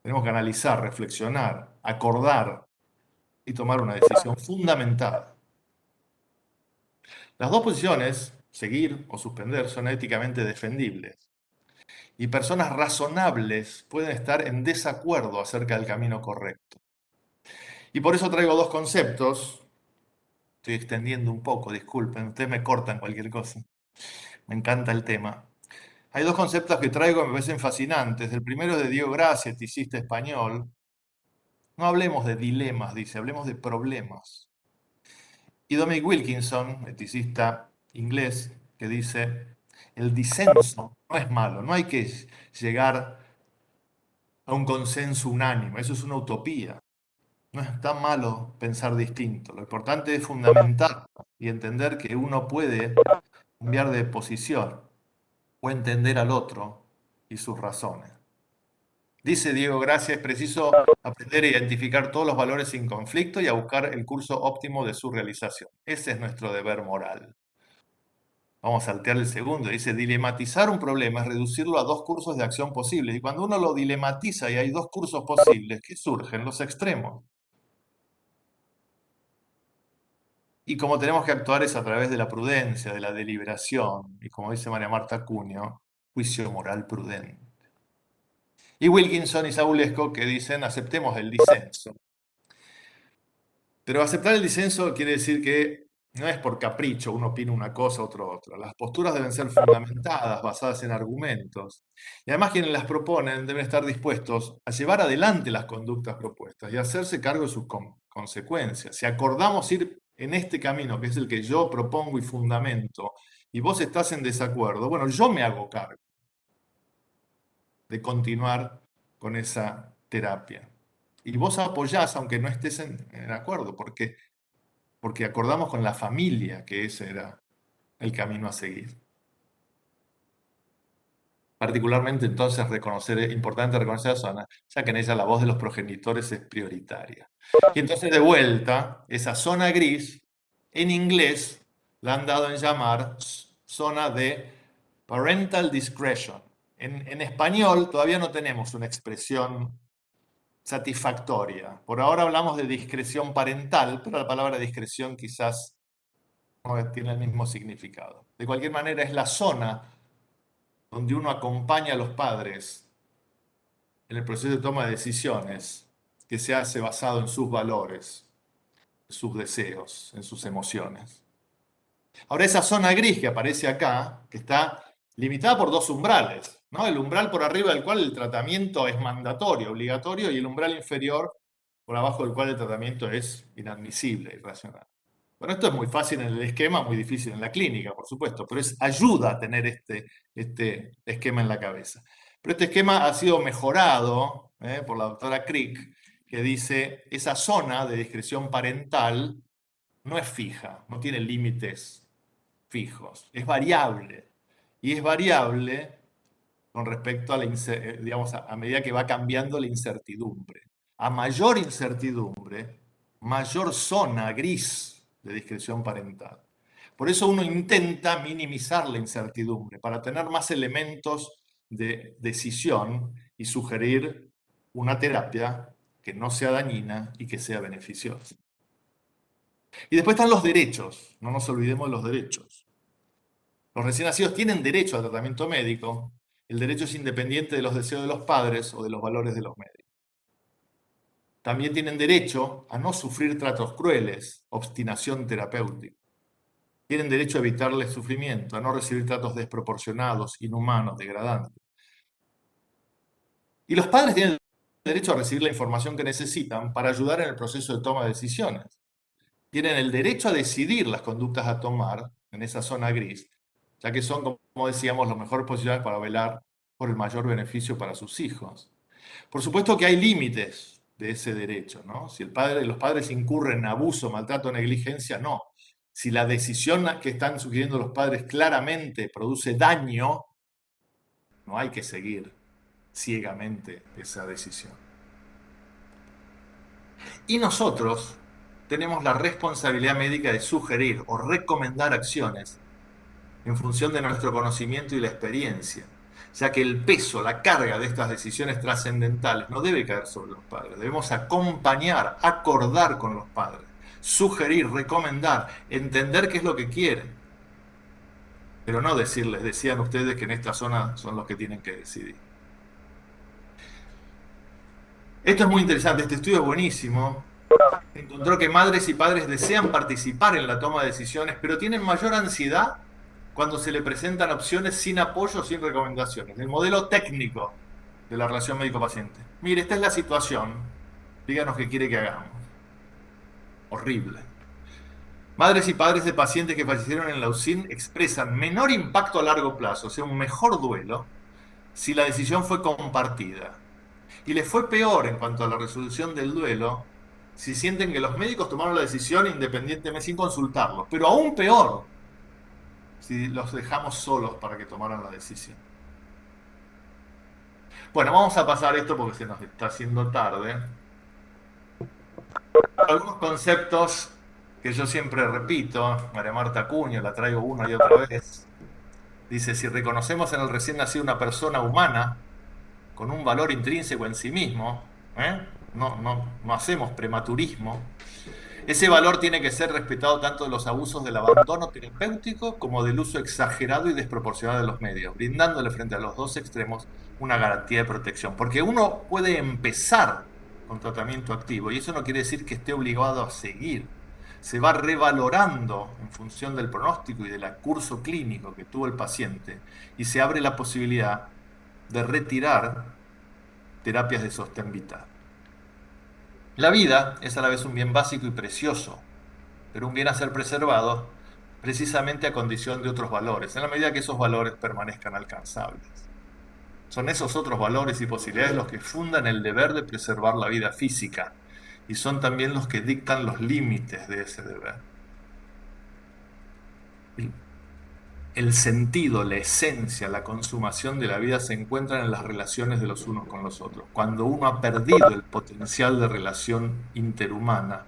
Tenemos que analizar, reflexionar, acordar y tomar una decisión fundamentada. Las dos posiciones, seguir o suspender, son éticamente defendibles. Y personas razonables pueden estar en desacuerdo acerca del camino correcto. Y por eso traigo dos conceptos. Estoy extendiendo un poco, disculpen, ustedes me cortan cualquier cosa. Me encanta el tema. Hay dos conceptos que traigo que me parecen fascinantes. El primero es de Diego Gracia, eticista español. No hablemos de dilemas, dice, hablemos de problemas. Y Dominic Wilkinson, eticista inglés, que dice, el disenso no es malo, no hay que llegar a un consenso unánime, eso es una utopía. No es tan malo pensar distinto, lo importante es fundamentar y entender que uno puede cambiar de posición o entender al otro y sus razones. Dice Diego Gracia, es preciso aprender a identificar todos los valores sin conflicto y a buscar el curso óptimo de su realización. Ese es nuestro deber moral. Vamos a saltear el segundo. Dice, dilematizar un problema es reducirlo a dos cursos de acción posibles. Y cuando uno lo dilematiza y hay dos cursos posibles, ¿qué surgen? Los extremos. Y como tenemos que actuar es a través de la prudencia, de la deliberación, y como dice María Marta Cunio, juicio moral prudente. Y Wilkinson y Saúl Esco que dicen, aceptemos el disenso. Pero aceptar el disenso quiere decir que no es por capricho, uno opina una cosa, otro otra. Las posturas deben ser fundamentadas, basadas en argumentos. Y además quienes las proponen deben estar dispuestos a llevar adelante las conductas propuestas y hacerse cargo de sus consecuencias. Si acordamos ir en este camino, que es el que yo propongo y fundamento, y vos estás en desacuerdo, bueno, yo me hago cargo de continuar con esa terapia. Y vos apoyás aunque no estés en acuerdo, porque acordamos con la familia que ese era el camino a seguir. Particularmente entonces importante reconocer a zona, ya que en ella la voz de los progenitores es prioritaria. Y entonces de vuelta, esa zona gris, en inglés, la han dado en llamar zona de parental discretion. En español todavía no tenemos una expresión satisfactoria. Por ahora hablamos de discreción parental, pero la palabra discreción quizás no tiene el mismo significado. De cualquier manera, es la zona donde uno acompaña a los padres en el proceso de toma de decisiones que se hace basado en sus valores, en sus deseos, en sus emociones. Ahora, esa zona gris que aparece acá, que está limitada por dos umbrales, ¿no? El umbral por arriba del cual el tratamiento es mandatorio, obligatorio, y el umbral inferior por abajo del cual el tratamiento es inadmisible, irracional. Bueno, esto es muy fácil en el esquema, muy difícil en la clínica, por supuesto, pero ayuda a tener este esquema en la cabeza. Pero este esquema ha sido mejorado por la doctora Crick, que dice, esa zona de discreción parental no es fija, no tiene límites fijos, es variable. Y es variable con respecto a digamos, a medida que va cambiando la incertidumbre. A mayor incertidumbre, mayor zona gris de discreción parental. Por eso uno intenta minimizar la incertidumbre para tener más elementos de decisión y sugerir una terapia que no sea dañina y que sea beneficiosa. Y después están los derechos, no nos olvidemos de los derechos. Los recién nacidos tienen derecho al tratamiento médico. El derecho es independiente de los deseos de los padres o de los valores de los médicos. También tienen derecho a no sufrir tratos crueles, obstinación terapéutica. Tienen derecho a evitarle sufrimiento, a no recibir tratos desproporcionados, inhumanos, degradantes. Y los padres tienen derecho a recibir la información que necesitan para ayudar en el proceso de toma de decisiones. Tienen el derecho a decidir las conductas a tomar en esa zona gris, ya que son, como decíamos, los mejores posiciones para velar por el mayor beneficio para sus hijos. Por supuesto que hay límites de ese derecho, ¿no? Si los padres incurren en abuso, maltrato, negligencia, no. Si la decisión que están sugiriendo los padres claramente produce daño, no hay que seguir ciegamente esa decisión. Y nosotros tenemos la responsabilidad médica de sugerir o recomendar acciones en función de nuestro conocimiento y la experiencia. O sea que el peso, la carga de estas decisiones trascendentales no debe caer sobre los padres. Debemos acompañar, acordar con los padres, sugerir, recomendar, entender qué es lo que quieren. Pero no decirles, decían ustedes que en esta zona son los que tienen que decidir. Esto es muy interesante, este estudio es buenísimo. Encontró que madres y padres desean participar en la toma de decisiones, pero tienen mayor ansiedad cuando se le presentan opciones sin apoyo, sin recomendaciones. El modelo técnico de la relación médico-paciente. Mire, esta es la situación. Díganos qué quiere que hagamos. Horrible. Madres y padres de pacientes que fallecieron en la UCIN expresan menor impacto a largo plazo, o sea, un mejor duelo, si la decisión fue compartida. Y les fue peor en cuanto a la resolución del duelo si sienten que los médicos tomaron la decisión independientemente sin consultarlos. Pero aún peor si los dejamos solos para que tomaran la decisión. Bueno, vamos a pasar esto porque se nos está haciendo tarde. Algunos conceptos que yo siempre repito, María Marta Acuña, la traigo una y otra vez. Dice, si reconocemos en el recién nacido una persona humana con un valor intrínseco en sí mismo, no hacemos prematurismo, ese valor tiene que ser respetado tanto de los abusos del abandono terapéutico como del uso exagerado y desproporcionado de los medios, brindándole frente a los dos extremos una garantía de protección. Porque uno puede empezar con tratamiento activo y eso no quiere decir que esté obligado a seguir. Se va revalorando en función del pronóstico y del curso clínico que tuvo el paciente y se abre la posibilidad de retirar terapias de sostén vital. La vida es a la vez un bien básico y precioso, pero un bien a ser preservado precisamente a condición de otros valores, en la medida que esos valores permanezcan alcanzables. Son esos otros valores y posibilidades los que fundan el deber de preservar la vida física y son también los que dictan los límites de ese deber. El sentido, la esencia, la consumación de la vida se encuentran en las relaciones de los unos con los otros. Cuando uno ha perdido el potencial de relación interhumana,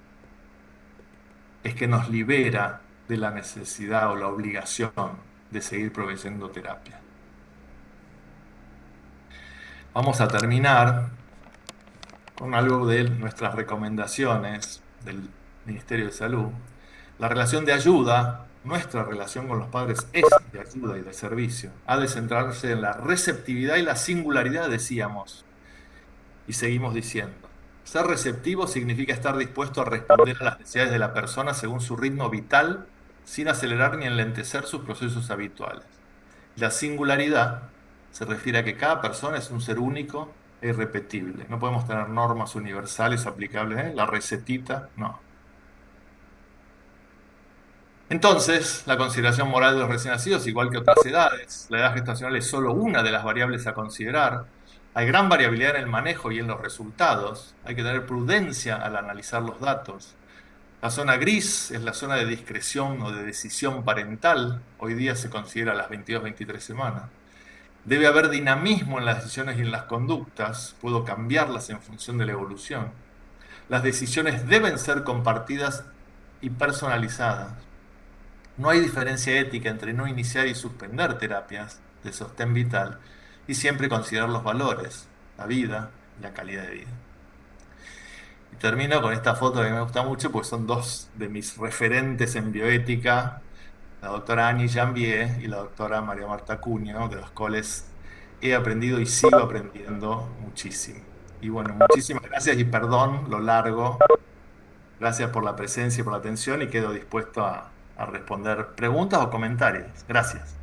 es que nos libera de la necesidad o la obligación de seguir proveyendo terapia. Vamos a terminar con algo de nuestras recomendaciones del Ministerio de Salud. La relación de ayuda, nuestra relación con los padres es de ayuda y de servicio. Ha de centrarse en la receptividad y la singularidad, decíamos, y seguimos diciendo. Ser receptivo significa estar dispuesto a responder a las necesidades de la persona según su ritmo vital, sin acelerar ni enlentecer sus procesos habituales. La singularidad se refiere a que cada persona es un ser único e irrepetible. No podemos tener normas universales aplicables, ¿eh? La recetita, no. Entonces, la consideración moral de los recién nacidos, igual que otras edades, la edad gestacional es solo una de las variables a considerar. Hay gran variabilidad en el manejo y en los resultados. Hay que tener prudencia al analizar los datos. La zona gris es la zona de discreción o de decisión parental. Hoy día se considera a las 22-23 semanas. Debe haber dinamismo en las decisiones y en las conductas. Puedo cambiarlas en función de la evolución. Las decisiones deben ser compartidas y personalizadas. No hay diferencia ética entre no iniciar y suspender terapias de sostén vital y siempre considerar los valores, la vida y la calidad de vida. Y termino con esta foto que me gusta mucho, pues son dos de mis referentes en bioética, la doctora Annie Janvier y la doctora María Marta Acuña, de los cuales he aprendido y sigo aprendiendo muchísimo. Y bueno, muchísimas gracias y perdón lo largo. Gracias por la presencia y por la atención y quedo dispuesto a responder preguntas o comentarios. Gracias.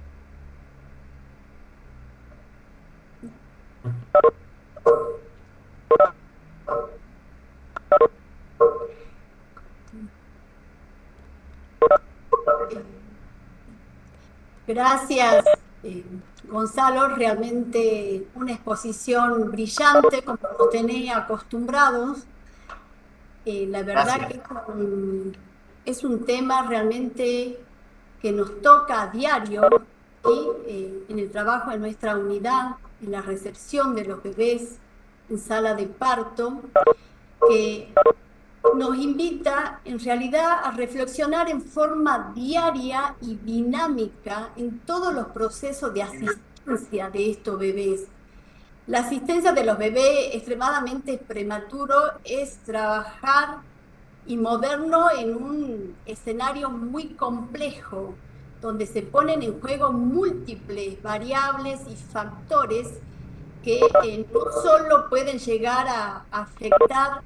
Gracias, Gonzalo. Realmente una exposición brillante, como nos tenía acostumbrados. La verdad
Gracias.
que es un tema realmente que nos toca a diario y en el trabajo de nuestra unidad, en la recepción de los bebés en sala de parto, que nos invita en realidad a reflexionar en forma diaria y dinámica en todos los procesos de asistencia asistencia de estos bebés. La asistencia de los bebés extremadamente prematuro es trabajar y moverlo en un escenario muy complejo, donde se ponen en juego múltiples variables y factores que no solo pueden llegar a afectar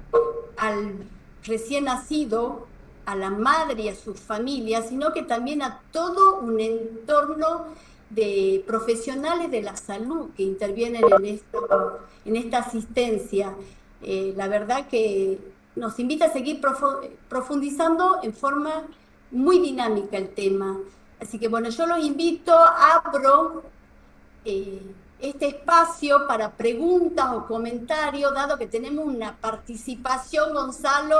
al recién nacido, a la madre y a su familia, sino que también a todo un entorno de profesionales de la salud que intervienen en esta asistencia. La verdad que nos invita a seguir profundizando en forma muy dinámica el tema. Así que bueno, yo los invito, abro este espacio para preguntas o comentarios, dado que tenemos una participación, Gonzalo,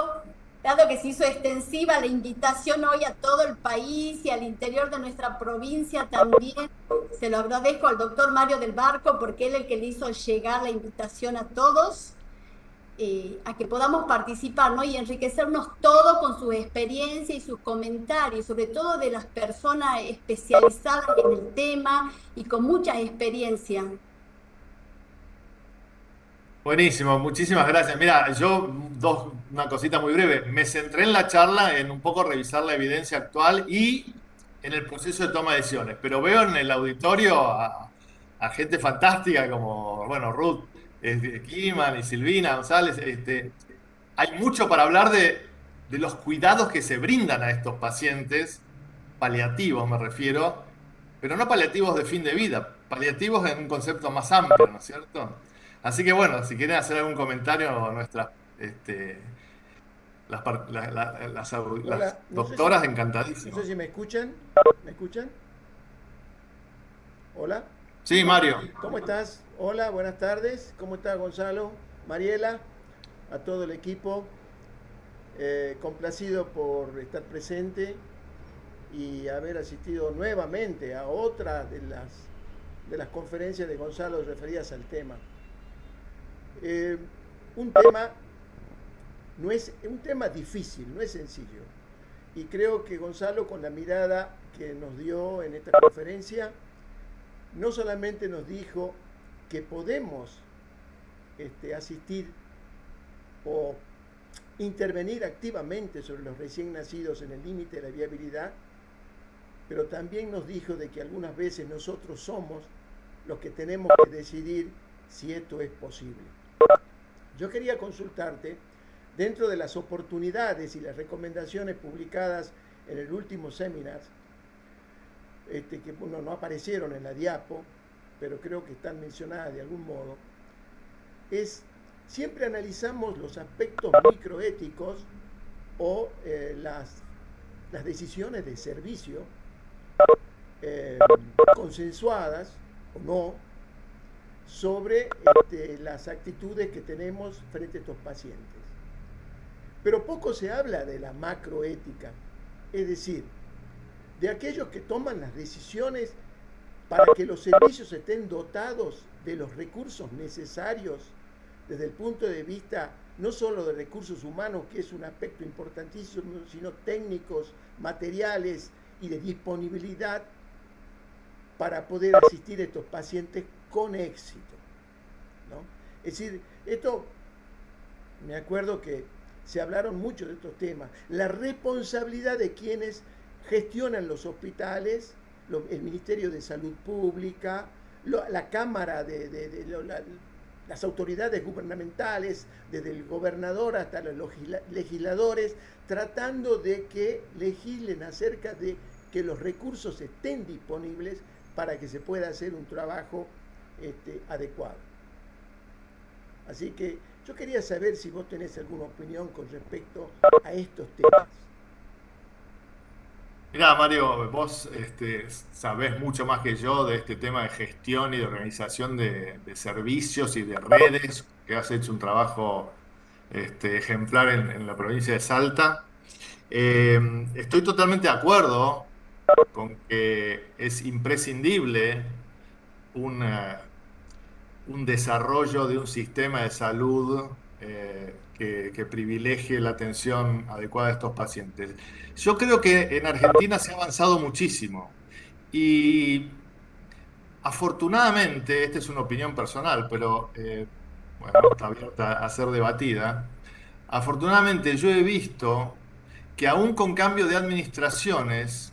dado que se hizo extensiva la invitación hoy a todo el país y al interior de nuestra provincia también. Se lo agradezco al doctor Mario del Barco porque él es el que le hizo llegar la invitación a todos. A que podamos participar, ¿no? Y enriquecernos todos con sus experiencias y sus comentarios, sobre todo de las personas especializadas en el tema y con mucha experiencia.
Buenísimo, muchísimas gracias. Mira, una cosita muy breve. Me centré en la charla en un poco revisar la evidencia actual y en el proceso de toma de decisiones, pero veo en el auditorio a gente fantástica como, bueno, Ruth Kiman y Silvina González. Hay mucho para hablar de los cuidados que se brindan a estos pacientes, paliativos me refiero, pero no paliativos de fin de vida, paliativos en un concepto más amplio, ¿no es cierto? Así que bueno, si quieren hacer algún comentario, las
Hola,
doctoras,
no sé
encantadísimo.
si me escuchan. ¿Me escuchan? Hola,
Sí, Mario.
¿cómo estás? Hola, buenas tardes. ¿Cómo estás, Gonzalo? Mariela, a todo el equipo. Complacido por estar presente y haber asistido nuevamente a otra de las conferencias de Gonzalo referidas al tema. Eh, un tema no es un tema difícil, no es sencillo. Y creo que Gonzalo, con la mirada que nos dio en esta conferencia, no solamente nos dijo que podemos asistir o intervenir activamente sobre los recién nacidos en el límite de la viabilidad, pero también nos dijo de que algunas veces nosotros somos los que tenemos que decidir si esto es posible. Yo quería consultarte, dentro de las oportunidades y las recomendaciones publicadas en el último seminar, que bueno, no aparecieron en la diapo, pero creo que están mencionadas de algún modo, es siempre analizamos los aspectos microéticos o las decisiones de servicio consensuadas o no sobre las actitudes que tenemos frente a estos pacientes. Pero poco se habla de la macroética, es decir, de aquellos que toman las decisiones para que los servicios estén dotados de los recursos necesarios desde el punto de vista no solo de recursos humanos, que es un aspecto importantísimo, sino técnicos, materiales y de disponibilidad para poder asistir a estos pacientes con éxito, ¿no? Es decir, esto, me acuerdo que se hablaron mucho de estos temas, la responsabilidad de quienes gestionan los hospitales, el Ministerio de Salud Pública, la Cámara las autoridades gubernamentales, desde el gobernador hasta los legisladores, tratando de que legislen acerca de que los recursos estén disponibles para que se pueda hacer un trabajo adecuado. Así que yo quería saber si vos tenés alguna opinión con respecto a estos temas.
Mirá, Mario, vos sabés mucho más que yo de este tema de gestión y de organización de servicios y de redes, que has hecho un trabajo ejemplar en la provincia de Salta. Eh, Estoy totalmente de acuerdo con que es imprescindible una, un desarrollo de un sistema de salud que privilegie la atención adecuada a estos pacientes. Yo creo que en Argentina se ha avanzado muchísimo y afortunadamente, esta es una opinión personal, pero bueno, está abierta a ser debatida. Afortunadamente yo he visto que aún con cambio de administraciones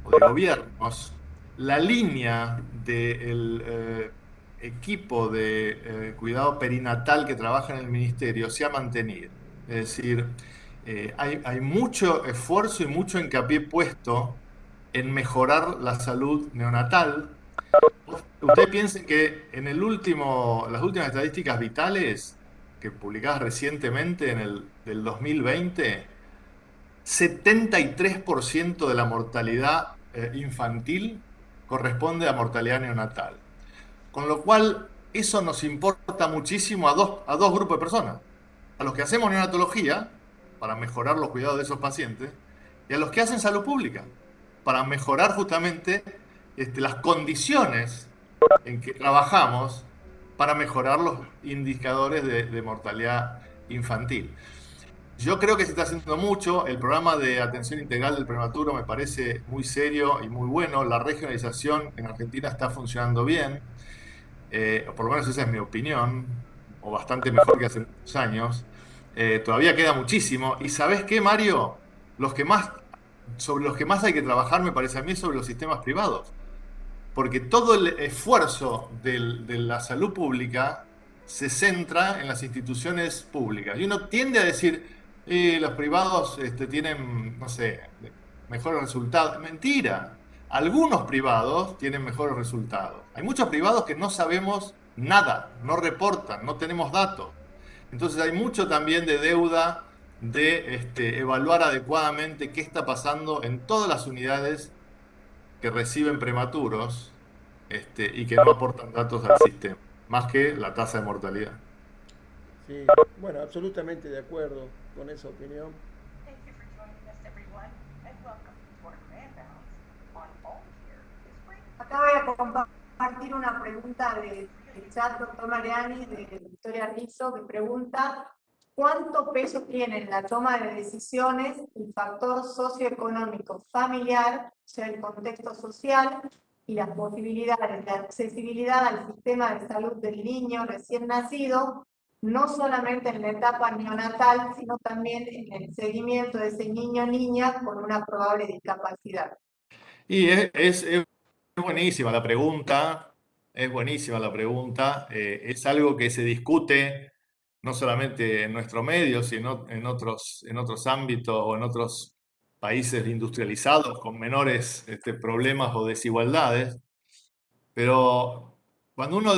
o de gobiernos, la línea del equipo de cuidado perinatal que trabaja en el ministerio se ha mantenido. Es decir, hay mucho esfuerzo y mucho hincapié puesto en mejorar la salud neonatal. Ustedes piensen que en las últimas estadísticas vitales que publicadas recientemente del 2020, 73% de la mortalidad infantil corresponde a mortalidad neonatal. Con lo cual, eso nos importa muchísimo a dos grupos de personas. A los que hacemos neonatología, para mejorar los cuidados de esos pacientes, y a los que hacen salud pública, para mejorar justamente las condiciones en que trabajamos para mejorar los indicadores de mortalidad infantil. Yo creo que se está haciendo mucho. El programa de atención integral del prematuro me parece muy serio y muy bueno. La regionalización en Argentina está funcionando bien, o por lo menos esa es mi opinión, o bastante mejor que hace muchos años. Todavía queda muchísimo. ¿Y sabes qué, Mario? Sobre los que más hay que trabajar, me parece a mí, es sobre los sistemas privados, porque todo el esfuerzo de la salud pública se centra en las instituciones públicas. Y uno tiende a decir, los privados tienen, no sé, mejores resultados. Mentira. Algunos privados tienen mejores resultados. Hay muchos privados que no sabemos nada, no reportan, no tenemos datos. Entonces hay mucho también de deuda de evaluar adecuadamente qué está pasando en todas las unidades que reciben prematuros y que no aportan datos al sistema, más que la tasa de mortalidad.
Sí, bueno, absolutamente de acuerdo con esa opinión.
Thank you for joining us, everyone, and welcome to our Grand Balance on All Care is Free.
Acá voy a compartir una pregunta del chat, doctor Mariani, de Victoria Rizzo, que pregunta: ¿cuánto peso tiene en la toma de decisiones el factor socioeconómico familiar, o sea, el contexto social y las posibilidades de accesibilidad al sistema de salud del niño recién nacido, no solamente en la etapa neonatal, sino también en el seguimiento de ese niño o niña con una probable discapacidad?
Y es buenísima la pregunta, es buenísima la pregunta. Es algo que se discute no solamente en nuestro medio, sino en otros ámbitos o en otros países industrializados con menores problemas o desigualdades. Pero cuando uno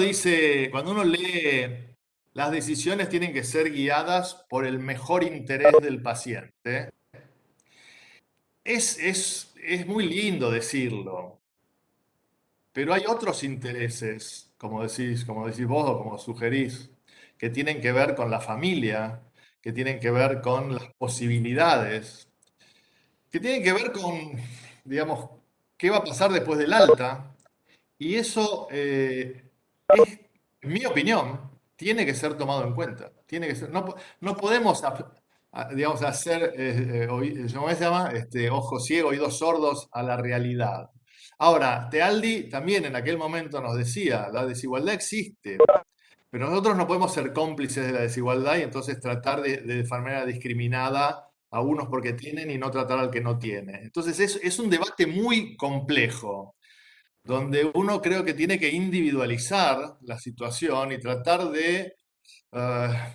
lee, las decisiones tienen que ser guiadas por el mejor interés del paciente. Es muy lindo decirlo, pero hay otros intereses, como decís vos o como sugerís, que tienen que ver con la familia, que tienen que ver con las posibilidades, que tienen que ver con, digamos, qué va a pasar después del alta. Y eso, en mi opinión, tiene que ser tomado en cuenta. Tiene que ser, no podemos, digamos, hacer, ¿cómo se llama? Ojo ciego, oídos sordos a la realidad. Ahora, Tealdi también en aquel momento nos decía, la desigualdad existe, pero nosotros no podemos ser cómplices de la desigualdad y entonces tratar de manera discriminada a unos porque tienen y no tratar al que no tiene. Entonces es un debate muy complejo donde uno creo que tiene que individualizar la situación y tratar de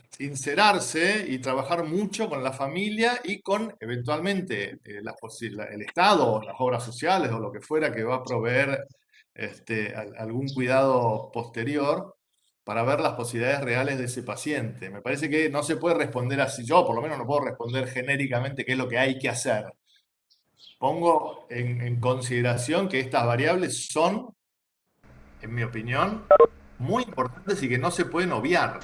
sincerarse y trabajar mucho con la familia y con eventualmente el Estado o las obras sociales o lo que fuera que va a proveer algún cuidado posterior para ver las posibilidades reales de ese paciente. Me parece que no se puede responder así, yo por lo menos no puedo responder genéricamente qué es lo que hay que hacer. Pongo en consideración que estas variables son, en mi opinión, muy importantes y que no se pueden obviar.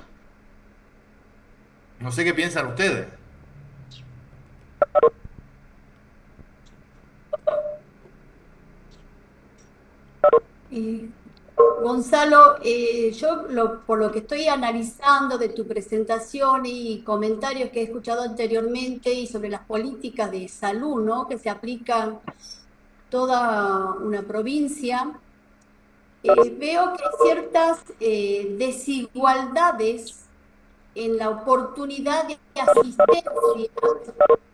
No sé qué piensan ustedes.
Gonzalo, por lo que estoy analizando de tu presentación y comentarios que he escuchado anteriormente y sobre las políticas de salud, ¿no?, que se aplican toda una provincia, veo que hay ciertas desigualdades en la oportunidad de asistencia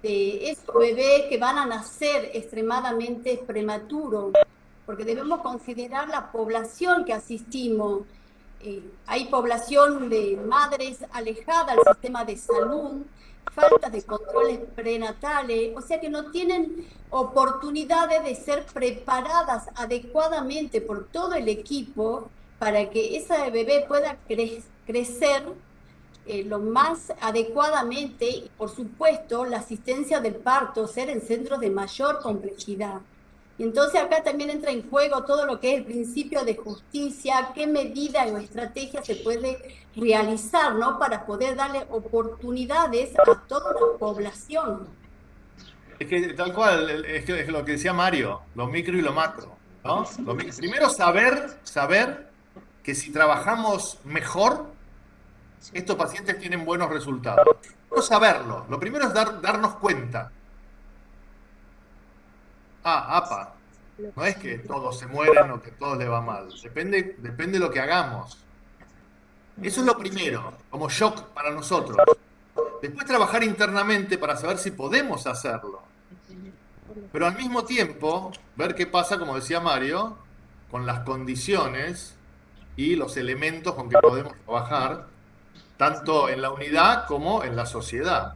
de esos bebés que van a nacer extremadamente prematuros, porque debemos considerar la población que asistimos. Hay población de madres alejadas del sistema de salud, falta de controles prenatales, o sea que no tienen oportunidades de ser preparadas adecuadamente por todo el equipo para que esa bebé pueda crecer lo más adecuadamente y, por supuesto, la asistencia del parto, ser en centros de mayor complejidad. Y entonces acá también entra en juego todo lo que es el principio de justicia, qué medida o estrategia se puede realizar, ¿no? Para poder darle oportunidades a toda la población.
Es que tal cual, es lo que decía Mario, lo micro y lo macro, ¿no? Primero saber que si trabajamos mejor, estos pacientes tienen buenos resultados. No saberlo, lo primero es darnos cuenta. Apa, no es que todos se mueren o que todos les va mal, depende de lo que hagamos. Eso es lo primero, como shock para nosotros. Después trabajar internamente para saber si podemos hacerlo. Pero al mismo tiempo, ver qué pasa, como decía Mario, con las condiciones y los elementos con que podemos trabajar, tanto en la unidad como en la sociedad.